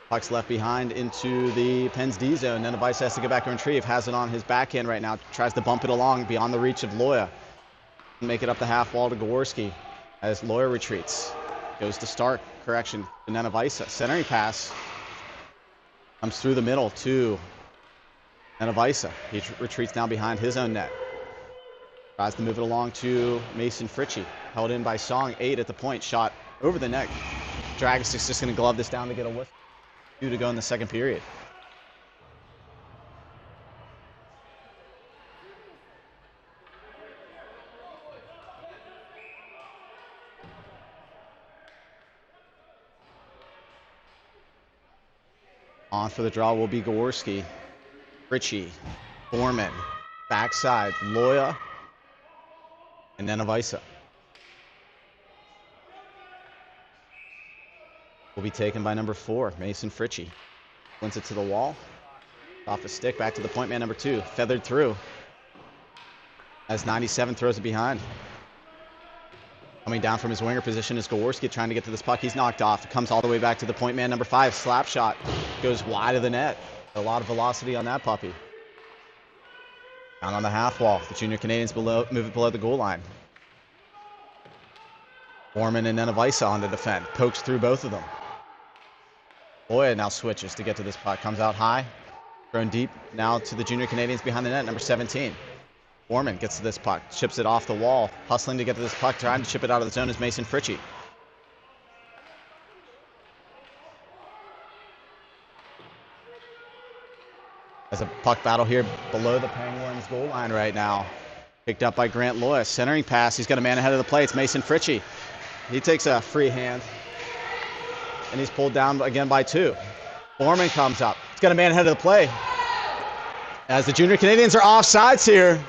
Puck's left behind into the Pens D zone. Nenevisa has to get back and retrieve. Has it on his backhand right now. Tries to bump it along beyond the reach of Loya. Make it up the half wall to Gaworski as Loya retreats. Goes to Stark. Correction to Nenevisa. Centering pass. Comes through the middle to Nenevisa. He retreats now behind his own net. Tries to move it along to Mason Fritchie. Held in by Song. 8 at the point. Shot over the net. Dragisic's just going to glove this down to get a whistle. 2 to go in the second period. On for the draw will be Gaworski. Fritchie. Foreman. Backside. Loya. And Nenevisa. Will be taken by number 4, Mason Fritchie. Wins it to the wall. Off a stick, back to the point man number 2. Feathered through. As 97 throws it behind. Coming down from his winger position is Gaworski trying to get to this puck. He's knocked off. Comes all the way back to the point man number 5. Slap shot. Goes wide of the net. A lot of velocity on that puppy. Down on the half wall. The Junior Canadiens move it below the goal line. Foreman and Nenevisa on to defend. Pokes through both of them. Loya now switches to get to this puck. Comes out high. Thrown deep now to the Junior Canadiens behind the net. Number 17. Foreman gets to this puck. Chips it off the wall. Hustling to get to this puck. Trying to chip it out of the zone is Mason Fritchie. As a puck battle here below the Penguins goal line right now. Picked up by Grant Loya. Centering pass. He's got a man ahead of the play. It's Mason Fritchie. He takes a free hand. And he's pulled down again by 2. Foreman comes up. He's got a man ahead of the play. As the Junior Canadiens are offsides here.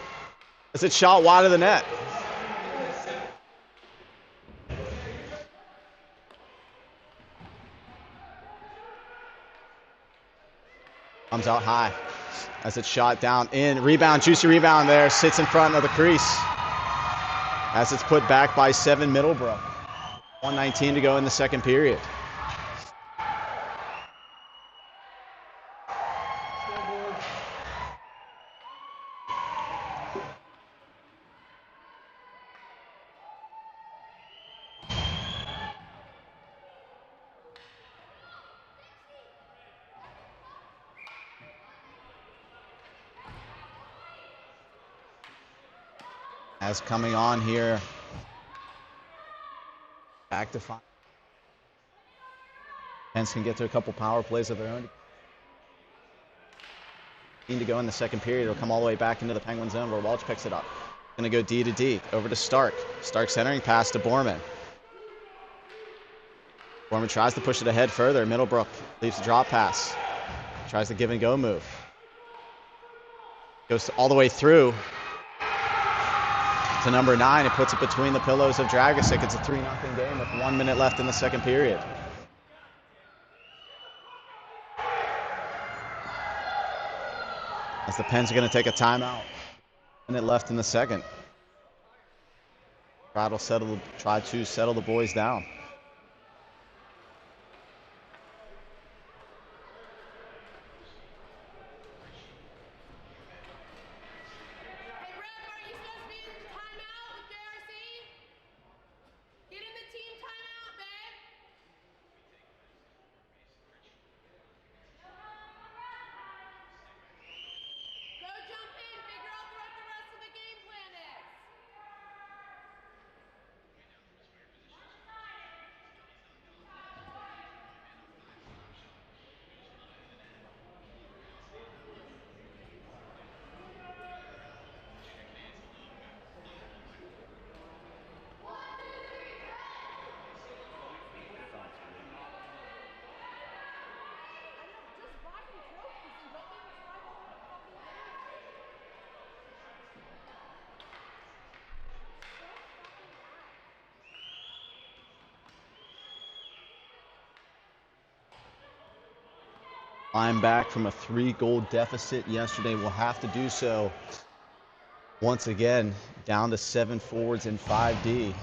As it's shot wide of the net. Comes out high. As it's shot down in. Rebound, juicy rebound there. Sits in front of the crease. As it's put back by 7 Middlebrook. 1:19 to go in the second period. As coming on here, back to 5. Pens can get to a couple power plays of their own. Need to go in the second period. It'll come all the way back into the Penguin zone where Welch picks it up. Going to go D to D. Over to Stark. Stark centering pass to Borman. Borman tries to push it ahead further. Middlebrook leaves the drop pass. Tries the give and go move. Goes all the way through to number 9. It puts it between the pillows of Dragicic. It's a 3-0 game with 1 minute left in the second period. As the Pens are going to take a timeout. 1 minute left in the second. Try to settle the boys down. Climb back from a 3-goal deficit yesterday. Will have to do so Once again, down to 7 forwards and 5D.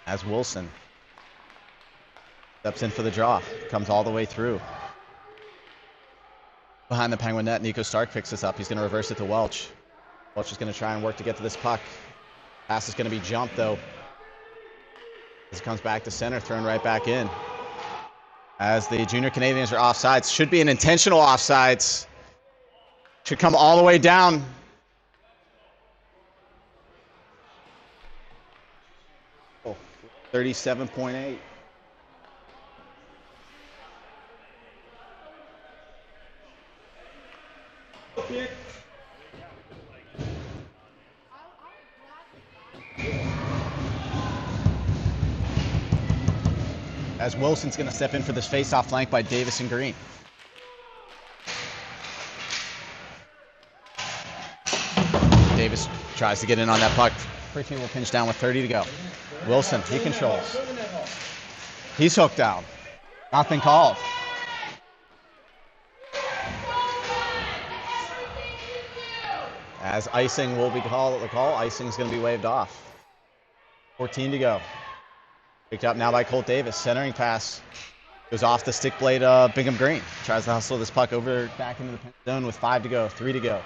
As Wilson steps in for the draw, comes all the way through. Behind the Penguin net, Nico Stark picks this up. He's going to reverse it to Welch. Welch is going to try and work to get to this puck. Pass is going to be jumped, though. As it comes back to center, thrown right back in. As the Junior Canadiens are offsides. Should be an intentional offsides. Should come all the way down. Oh, 37.8. As Wilson's going to step in for this face-off flank by Davis and Green. Davis tries to get in on that puck. Fritchie will pinch down with 30 to go. Wilson, he controls. He's hooked down. Nothing called. As icing will be called, the call, icing's going to be waved off. 14 to go. Picked up now by Colt Davis. Centering pass goes off the stick blade of Bingham Green. Tries to hustle this puck over back into the zone with 5 to go, 3 to go.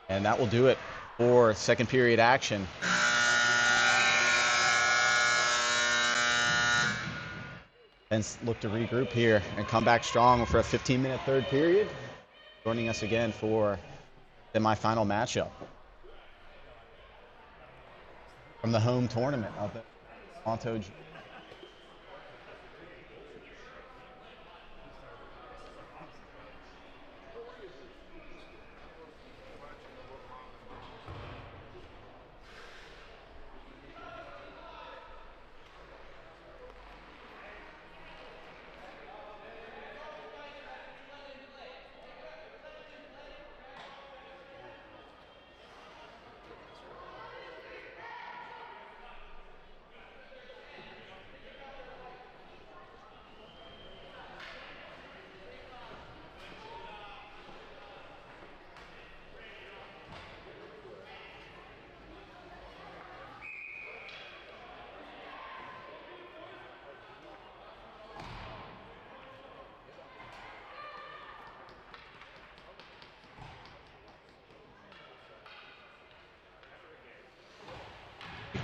And that will do it for second period action. Pens look to regroup here and come back strong for a 15-minute third period. Joining us again for semifinal matchup from the home tournament of the Toronto.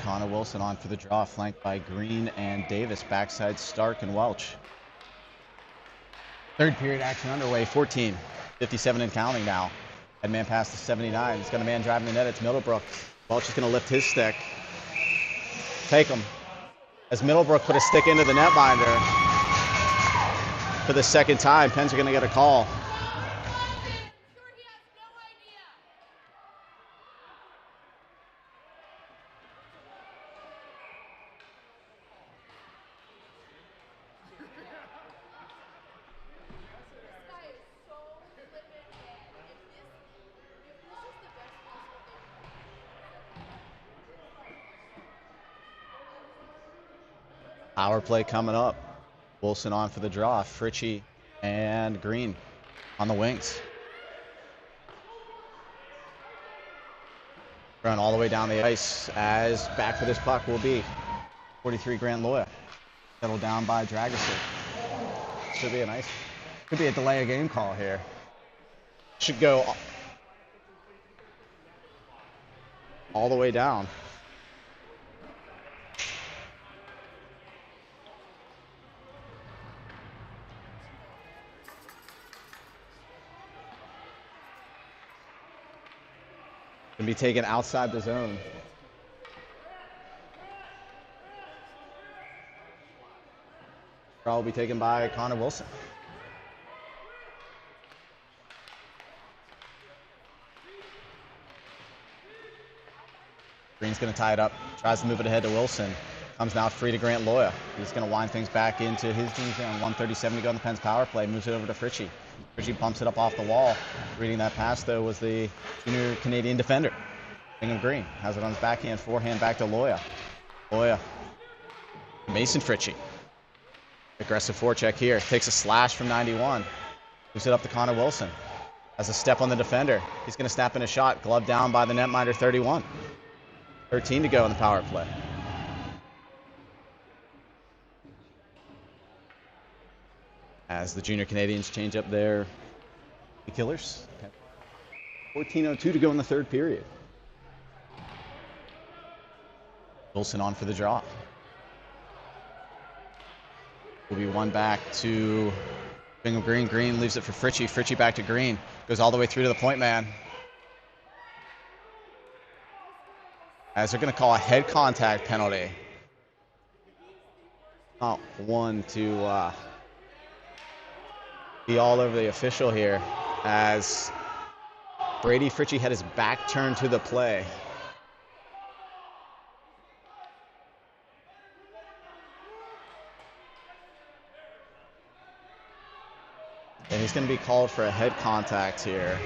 Connor Wilson on for the draw, flanked by Green and Davis. Backside Stark and Welch. Third period action underway. 14:57 and counting now. Headman pass to 79. He's got a man driving the net. It's Middlebrook. Welch is going to lift his stick. Take him. As Middlebrook put a stick into the netminder for the second time. Pens are going to get a call. Power play coming up. Wilson on for the draw. Fritchie and Green on the wings. Run all the way down the ice as back for this puck will be 43 Grant Loya. Settled down by Dragerson. Should be a nice, could be a delay of game call here. Should go all the way down. Going to be taken outside the zone. Draw will be taken by Connor Wilson. Green's going to tie it up. Tries to move it ahead to Wilson. Comes now free to Grant Loya. He's going to wind things back into his team zone. 1:37 to go on the Pens power play. Moves it over to Fritchie. Fritchie bumps it up off the wall. Reading that pass, though, was the junior Canadian defender. Bingham Green has it on his backhand, forehand back to Loya. Loya. Mason Fritchie. Aggressive forecheck here. Takes a slash from 91. Moves it up to Connor Wilson. As a step on the defender. He's going to snap in a shot. Glove down by the netminder, 31. 13 to go in the power play. As the Junior Canadiens change up their killers. 14:02 to go in the third period. Wilson on for the draw. Will be one back to Bingham Green. Green leaves it for Fritchie. Fritchie back to Green. Goes all the way through to the point man. As they're going to call a head contact penalty. Not one to be all over the official here. As Brady Fritchie had his back turned to the play. And he's going to be called for a head contact here.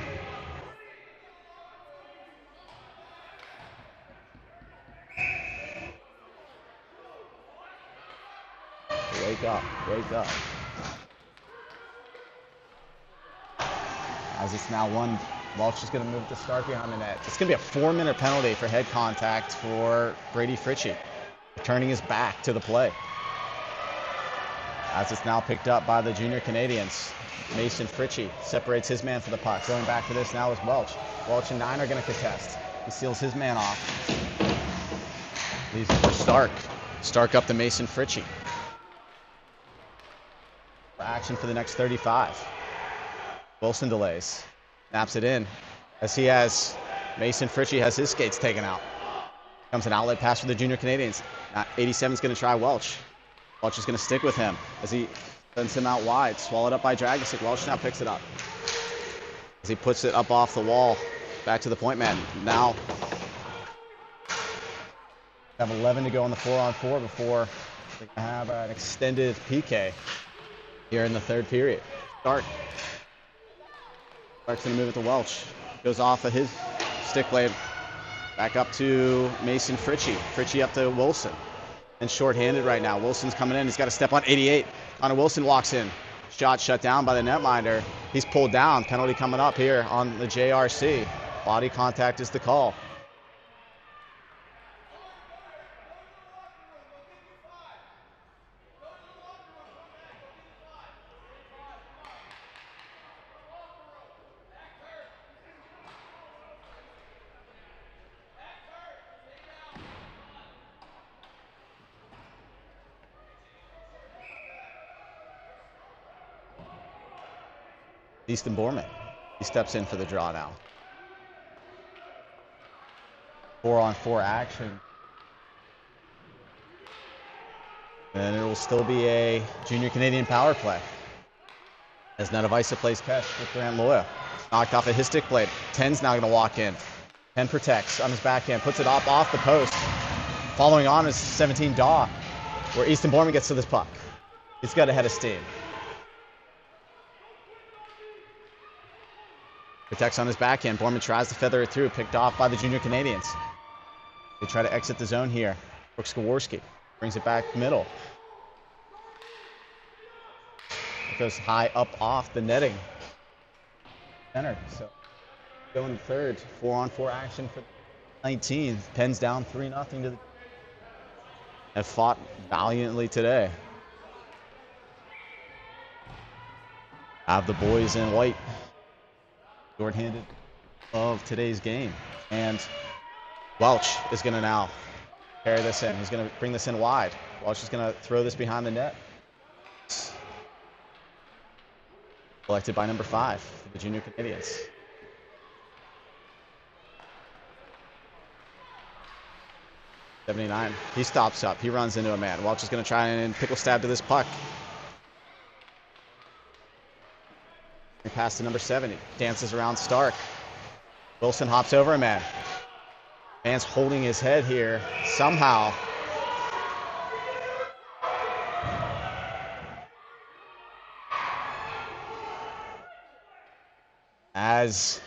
Wake up, wake up. As it's now one, Welch is going to move to Stark behind the net. It's going to be a 4-minute penalty for head contact for Brady Fritchie, turning his back to the play. As it's now picked up by the Junior Canadiens. Mason Fritchie separates his man for the puck. Going back to this now is Welch. Welch and 9 are going to contest. He seals his man off. Leaves it for Stark. Stark up to Mason Fritchie. For action for the next 35. Wilson delays. Snaps it in. As he has, Mason Fritchie has his skates taken out. Comes an outlet pass for the Junior Canadiens. 87 is going to try Welch. Welch is going to stick with him as he sends him out wide. Swallowed up by Dragicic. Welch now picks it up. As he puts it up off the wall. Back to the point man. Now have 11 to go on the 4-on-4 before they have an extended PK here in the third period. Stark's going to move it to Welch. Goes off of his stick blade. Back up to Mason Fritchie. Fritchie up to Wilson. And shorthanded right now. Wilson's coming in. He's got to step on 88. Connor Wilson walks in. Shot shut down by the netminder. He's pulled down. Penalty coming up here on the JRC. Body contact is the call. Easton Borman. He steps in for the draw now. 4-on-4 action. And it will still be a Junior Canadian power play. As Netavisa plays catch with Grant Loya. Knocked off of his stick blade. 10's now going to walk in. 10 protects on his backhand. Puts it off the post. Following on is 17 Daw. Where Easton Borman gets to this puck. He's got a head of steam. Protects on his backhand. Borman tries to feather it through. Picked off by the Junior Canadiens. They try to exit the zone here. Brooks Gaworski brings it back middle. It goes high up off the netting. Center. So going third. 4-on-4 action for 19. Pens down 3-0 to the. Have fought valiantly today. Have the boys in white. Short-handed of today's game. And Welch is going to now carry this in. He's going to bring this in wide. Welch is going to throw this behind the net. Collected by number 5 for the Junior Canadiens. '79. He stops up. He runs into a man. Welch is going to try and pickle stab to this puck. Pass to number 70. Dances around Stark. Wilson hops over a man. Man's holding his head here somehow. As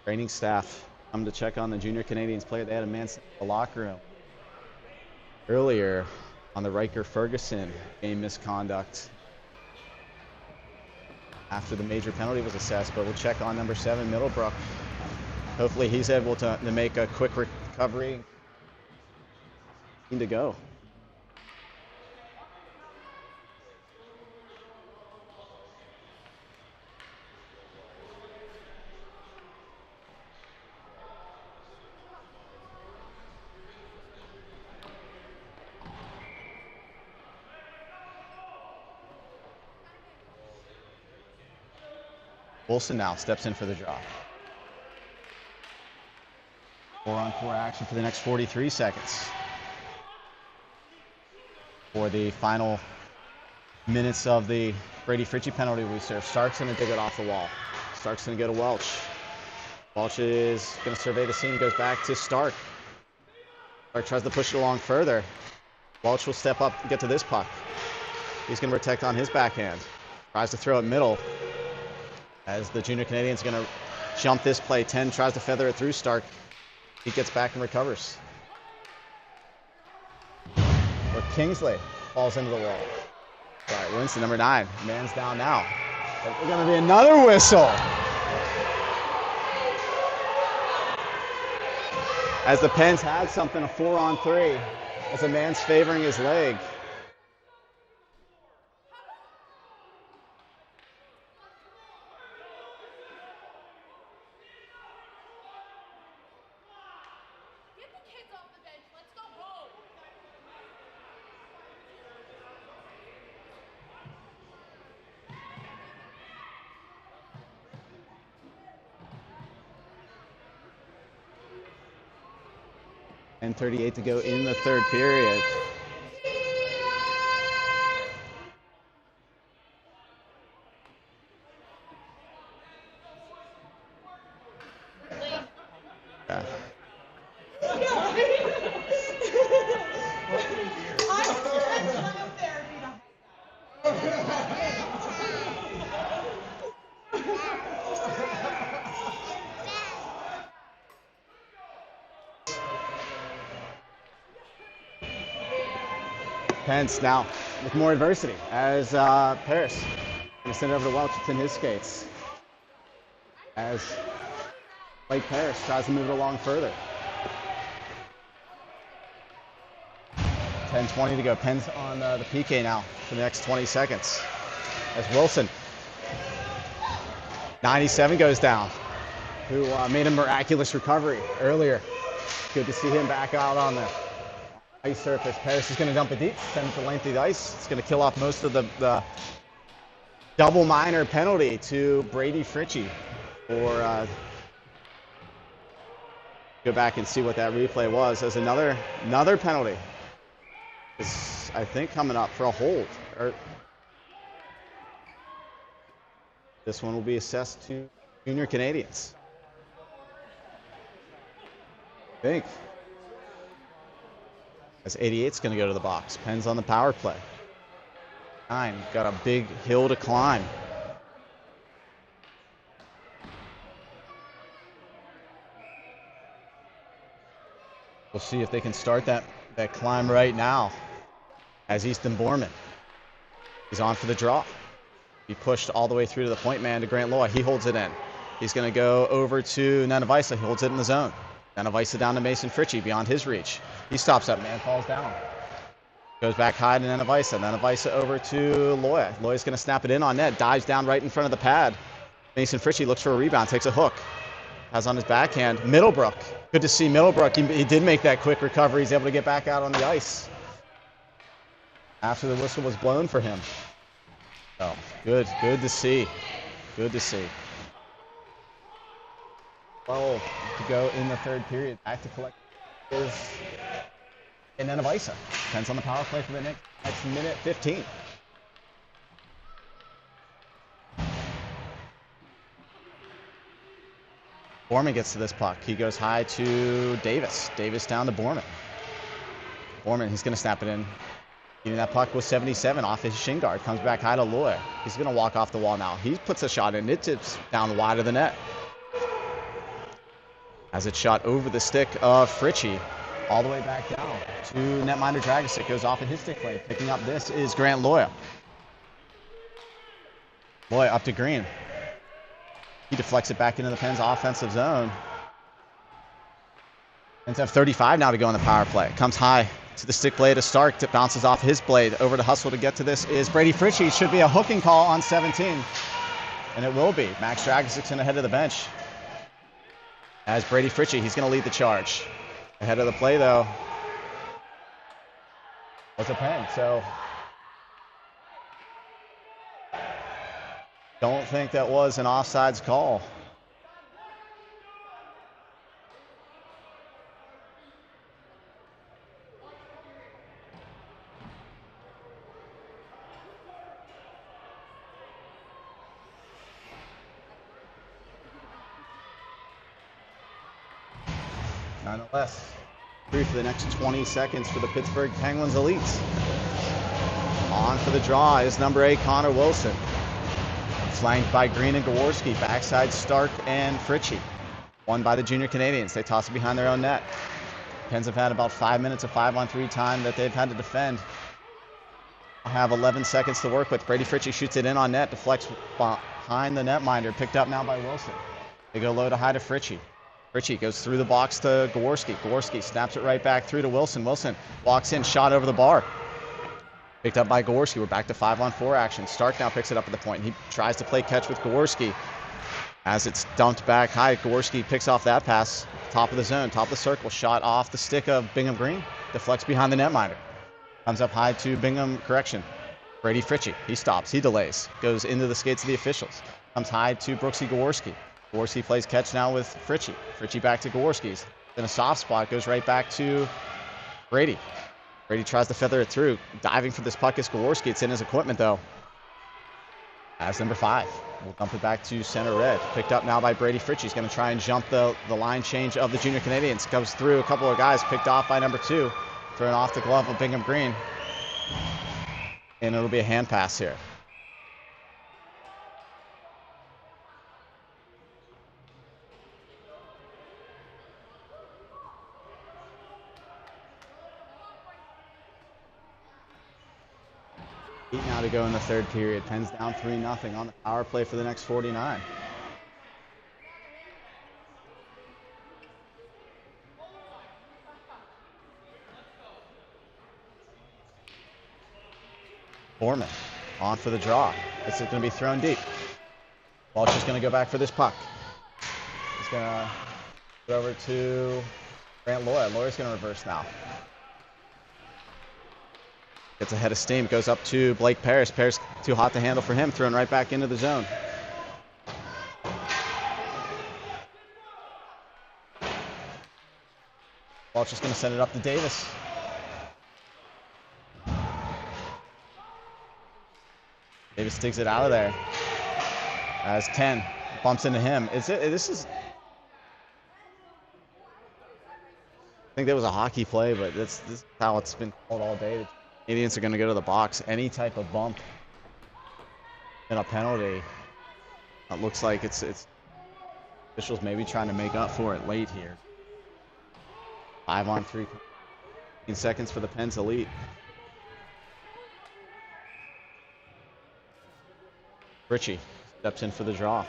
training staff Come to check on the junior Canadiens player. They had a man in the locker room earlier on the Riker-Ferguson game misconduct after the major penalty was assessed, but we'll check on number 7, Middlebrook. Hopefully he's able to make a quick recovery. Need to go. Wilson now steps in for the draw. 4-on-4 action for the next 43 seconds. For the final minutes of the Brady Fritchie penalty we serve. Stark's going to dig it off the wall. Stark's going to go to Welch. Welch is going to survey the scene, goes back to Stark. Stark tries to push it along further. Welch will step up and get to this puck. He's going to protect on his backhand. Tries to throw it middle. As the junior Canadiens going to jump this play. 10 tries to feather it through Stark. He gets back and recovers. Or Kingsley falls into the wall. All right, Winston, number 9. Man's down now. There's going to be another whistle. As the Pens had something, a 4-on-3. As a man's favoring his leg. And 38 to go in the third period. Yeah. Pence now with more adversity as Paris going to send it over to Welch. It's in his skates. As Blake Paris tries to move it along further. 10:20 to go. Pens on the PK now for the next 20 seconds. As Wilson, 97 goes down, who made a miraculous recovery earlier. Good to see him back out on the ice surface. Paris is going to dump it deep, send it the length of the ice. It's going to kill off most of the double minor penalty to Brady Fritchie. Or go back and see what that replay was. As another penalty is, I think, coming up for a hold. This one will be assessed to junior Canadiens. I think. As 88's going to go to the box. Pens on the power play. 9 got a big hill to climb. We'll see if they can start that climb right now. As Easton Borman is on for the draw. He pushed all the way through to the point man to Grant Loy. He holds it in. He's going to go over to Nanavisa. He holds it in the zone. Nanavisa down to Mason Fritchie beyond his reach. He stops up, man, falls down. Goes back high to Nanavisa. Nanavisa over to Loy. Loy's going to snap it in on net. Dives down right in front of the pad. Mason Fritchie looks for a rebound, takes a hook. Has on his backhand. Middlebrook. Good to see Middlebrook. He did make that quick recovery. He's able to get back out on the ice after the whistle was blown for him. Oh, good to see. Good to see. 12 to go in the third period. Back to collect is in Nanavisa. Depends on the power play for the next minute 15. Borman gets to this puck. He goes high to Davis. Davis down to Borman. Borman, he's going to snap it in. Getting that puck with 77 off his shin guard. Comes back high to Loy. He's going to walk off the wall now. He puts a shot in. It tips down wide of the net. As it's shot over the stick of Fritchie, all the way back down to netminder Dragosic. Goes off at his stick lane. Picking up this is Grant Loya. Loya up to Green. He deflects it back into the Pens' offensive zone. Pens have 35 now to go in the power play. Comes high to the stick blade of Stark. It bounces off his blade. Over to hustle to get to this is Brady Fritchie. Should be a hooking call on 17. And it will be. Max Dragosic's in ahead of the bench. As Brady Fritchie, he's going to lead the charge. Ahead of the play, though, was a pen. So don't think that was an offsides call. Nonetheless, free for the next 20 seconds for the Pittsburgh Penguins elites. On for the draw is number 8, Connor Wilson. Flanked by Green and Gaworski. Backside Stark and Fritchie. Won by the Junior Canadiens. They toss it behind their own net. Pens have had about 5 minutes of 5-on-3 time that they've had to defend. Have 11 seconds to work with. Brady Fritchie shoots it in on net. Deflects behind the netminder. Picked up now by Wilson. They go low to high to Fritchie. Fritchie goes through the box to Gaworski. Gaworski snaps it right back through to Wilson. Wilson walks in, shot over the bar. Picked up by Gaworski. We're back to 5-on-4 action. Stark now picks it up at the point. He tries to play catch with Gaworski. As it's dumped back high, Gaworski picks off that pass. Top of the zone, top of the circle. Shot off the stick of Bingham Green. Deflects behind the netminder. Comes up high to Bingham, correction. Brady Fritchie. He stops. He delays. Goes into the skates of the officials. Comes high to Brooksy Gaworski. Gaworski plays catch now with Fritchie. Fritchie back to Gaworski's. In a soft spot, goes right back to Brady. Brady tries to feather it through. Diving for this puck is Gaworski. It's in his equipment, though. As number 5. We'll dump it back to center red. Picked up now by Brady Fritchie. He's going to try and jump the line change of the Junior Canadiens. Goes through a couple of guys. Picked off by number 2. Thrown off the glove of Bingham Green. And it'll be a hand pass here. Now to go in the third period. Pens down 3-0 on the power play for the next 49. Foreman on for the draw. It's going to be thrown deep. Walsh is going to go back for this puck. He's going to go over to Grant Loya. Loya's going to reverse now. Gets ahead of steam, goes up to Blake Parrish. Parrish too hot to handle for him, thrown right back into the zone. Walsh is going to send it up to Davis. Davis digs it out of there. As 10 bumps into him. I think that was a hockey play, but this is how it's been called all day. Canadiens are going to go to the box. Any type of bump and a penalty. It looks like it's officials maybe trying to make up for it late here. 5-on-3. 15 seconds for the Pens elite. Fritchie steps in for the draw.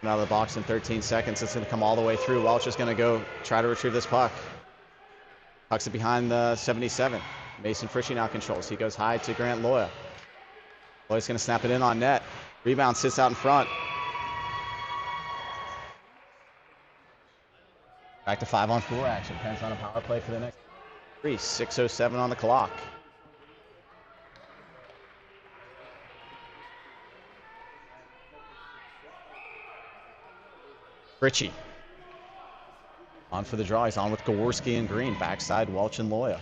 Out of the box in 13 seconds. It's going to come all the way through. Welch is going to go try to retrieve this puck. Pucks it behind the 77. Mason Fritchie now controls. He goes high to Grant Loya. Loya's going to snap it in on net. Rebound sits out in front. Back to 5-on-4 action. Pens on a power play for the next 3. 6:07 on the clock. Fritchie on for the draw. He's on with Gaworski and Green. Backside, Welch and Loya.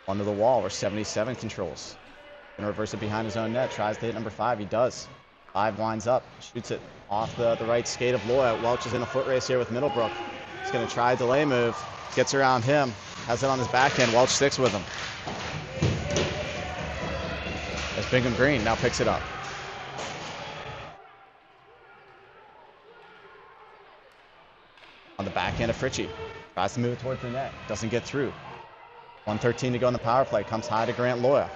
Under the wall where 77 controls. Gonna reverse it behind his own net. Tries to hit number 5. He does. 5 winds up. Shoots it off the right skate of Loya. Welch is in a foot race here with Middlebrook. He's gonna try a delay move. Gets around him. Has it on his backhand. Welch sticks with him. As Bingham Green now picks it up. backhand of Fritchie. Tries to move it towards the net. Doesn't get through. 1:13 to go in the power play. Comes high to Grant Loya.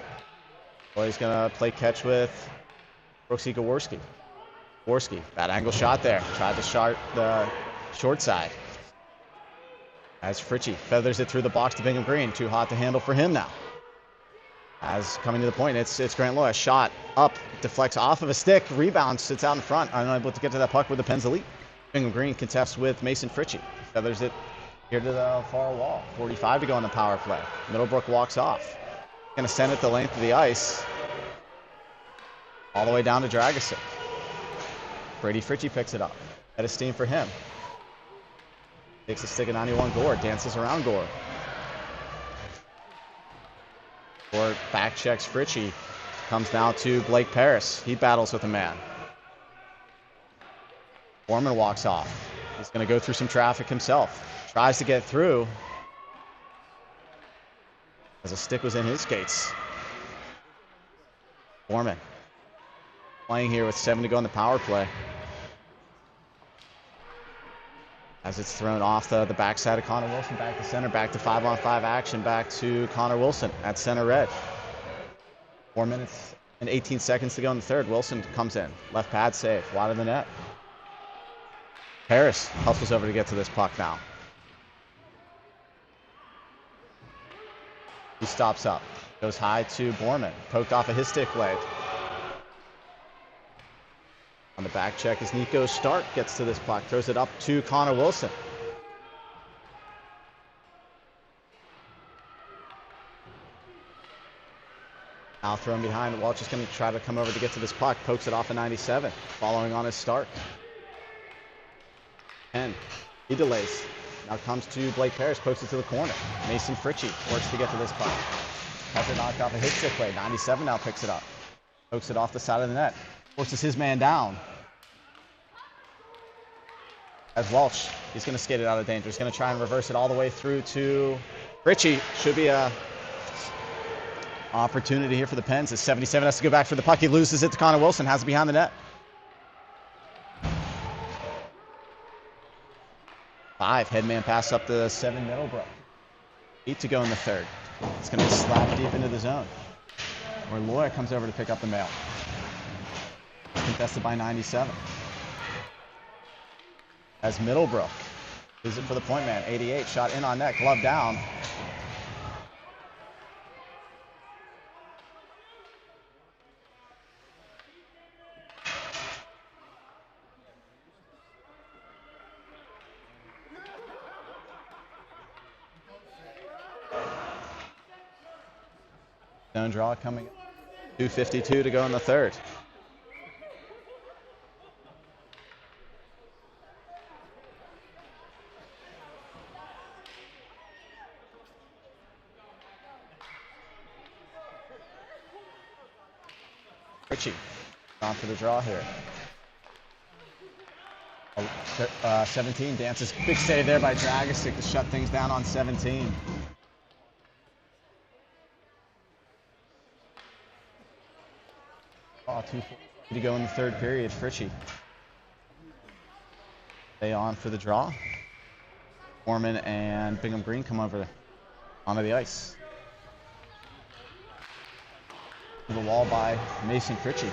Loya's going to play catch with Brooksy Gaworski. Gaworski, bad angle shot there. Tried to start the short side. As Fritchie feathers it through the box to Bingham Green. Too hot to handle for him now. As coming to the point, it's Grant Loya. Shot up, deflects off of a stick, rebound, sits out in front. Unable to get to that puck with the Pens elite. Bingham Green contests with Mason Fritchie. Feathers it here to the far wall. 45 to go on the power play. Middlebrook walks off. Going to send it the length of the ice. All the way down to Dragic. Brady Fritchie picks it up. Head of steam for him. Takes a stick at 91 Gore. Dances around Gore. Gore back checks Fritchie. Comes now to Blake Paris. He battles with a man. Foreman walks off. He's going to go through some traffic himself. Tries to get through. As a stick was in his skates. Foreman playing here with 7 to go in the power play. As it's thrown off the backside of Connor Wilson, back to center, back to 5-on-5 action, back to Connor Wilson at center red. 4 minutes and 18 seconds to go in the third. Wilson comes in, left pad save, wide of the net. Harris hustles over to get to this puck now. He stops up, goes high to Borman, poked off of his stick blade. On the back check is Nico Stark, gets to this puck, throws it up to Connor Wilson. Now thrown behind, Welch is going to try to come over to get to this puck, pokes it off of 97, following on his Stark. 10, he delays. Now comes to Blake Paris, pokes it to the corner. Mason Fritchie works to get to this puck. Has it knocked off of his stick blade. 97 now picks it up. Pokes it off the side of the net. Forces his man down. As Welch, he's going to skate it out of danger. He's going to try and reverse it all the way through to Fritchie. Should be a opportunity here for the Pens as 77 has to go back for the puck. He loses it to Connor Wilson, has it behind the net. 5, headman pass up to 7 Middlebrook. 8 to go in the third. It's going to be slapped deep into the zone, where Loya comes over to pick up the mail. Contested by 97. As Middlebrook is it for the point man. 88 shot in on net, glove down. Zone draw coming up. 2:52 to go in the third. Fritchie on for the draw here. 17 dances. Big save there by Dragic to shut things down on 17. Oh, 2:40 to go in the third period. Fritchie. Stay on for the draw. Foreman and Bingham Green come over onto the ice. The wall by Mason Fritchie.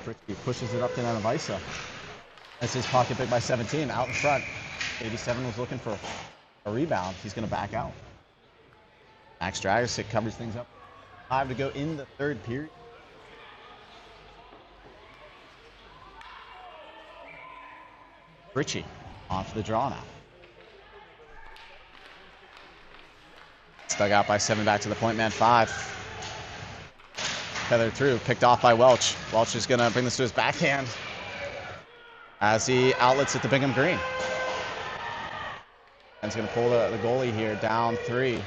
Fritchie pushes it up to Nanavisa. That's his pocket pick by 17. Out in front. 87 was looking for a rebound. He's going to back out. Max Dragic covers things up. 5 to go in the third period. Fritchie on for the draw now. Stuck out by 7, back to the point man. 5. Feathered through, picked off by Welch. Welch is going to bring this to his backhand as he outlets it to Bingham Green. And he's going to pull the goalie here down 3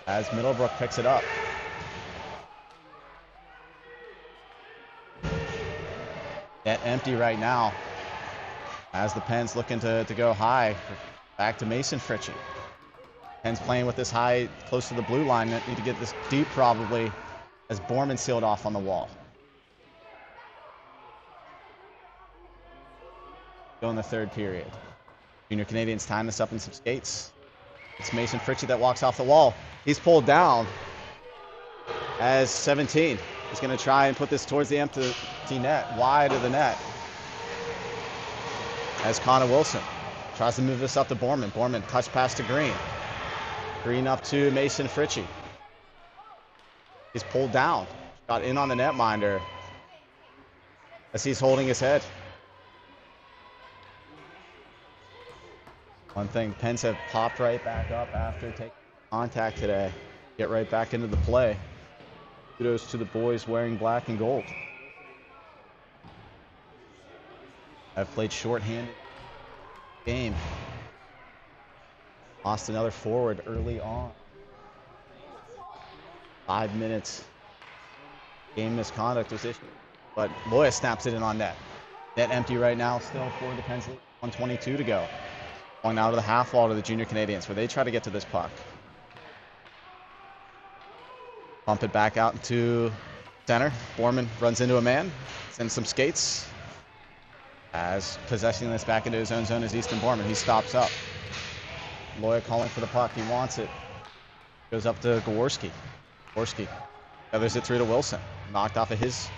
as Middlebrook picks it up. Net empty right now as the Pens looking to go high. Back to Mason Fritchie. Pens playing with this high close to the blue line. Need to get this deep probably as Borman sealed off on the wall. Go in the third period. Junior Canadiens tying this up in some skates. It's Mason Fritchie that walks off the wall. He's pulled down as 17. He's going to try and put this towards the empty net, wide of the net. As Connor Wilson tries to move this up to Borman. Borman touch pass to Green. Green up to Mason Fritchie. He's pulled down. Got in on the netminder as he's holding his head. One thing, Pens have popped right back up after taking contact today. Get right back into the play. Kudos to the boys wearing black and gold. I've played shorthanded game. Lost another forward early on. 5 minutes. Game misconduct was issued. But Loya snaps it in on net. Net empty right now, still for the Pens. 1:22 to go. Going out of the half wall to the Junior Canadiens, where they try to get to this puck. Bump it back out into center. Borman runs into a man, sends some skates. As possessing this back into his own zone is Easton Borman. He stops up. Loya calling for the puck. He wants it. Goes up to Gaworski. Gaworski gathers it through to Wilson. Knocked off of his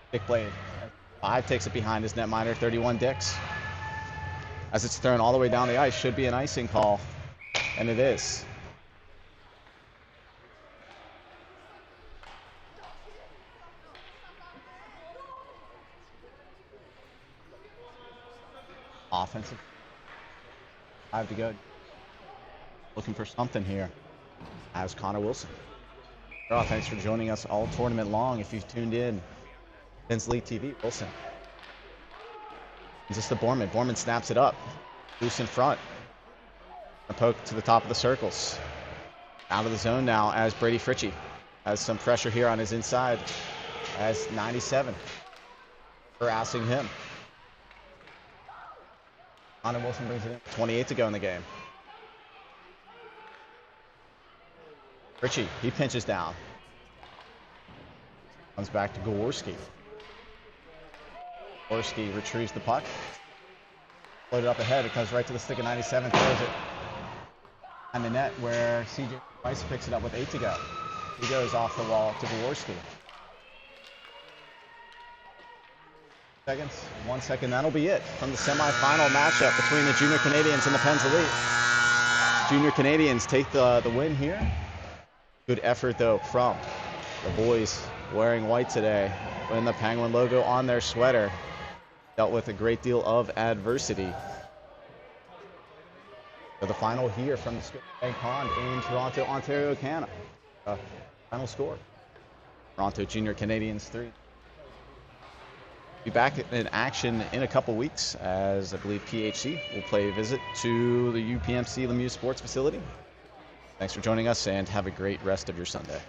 stick blade. 5 takes it behind his netminder, 31 Dix. As it's thrown all the way down the ice, should be an icing call, and it is. Offensive. 5 to go. Looking for something here. As Connor Wilson. Oh, thanks for joining us all tournament long. If you've tuned in, Pens League TV, Wilson. It's just the Borman. Borman snaps it up. Loose in front. A poke to the top of the circles. Out of the zone now as Brady Fritchie has some pressure here on his inside as 97 harassing him. Connor Wilson brings it in. 28 to go in the game. Fritchie, he pinches down. Comes back to Gaworski. Gaworski retrieves the puck. Floated up ahead. It comes right to the stick of 97. Throws it on the net where CJ Price picks it up with 8 to go. He goes off the wall to Gaworski. Seconds. 1 second. That'll be it from the semifinal matchup between the Junior Canadiens and the Pens Elite. Junior Canadiens take the win here. Good effort, though, from the boys wearing white today. Wearing the Penguin logo on their sweater. Dealt with a great deal of adversity. So the final here from the Scotiabank Pond in Toronto, Ontario, Canada. Final score. Toronto Junior Canadiens 3. Be back in action in a couple weeks as I believe PHC will pay a visit to the UPMC Lemieux Sports Facility. Thanks for joining us and have a great rest of your Sunday.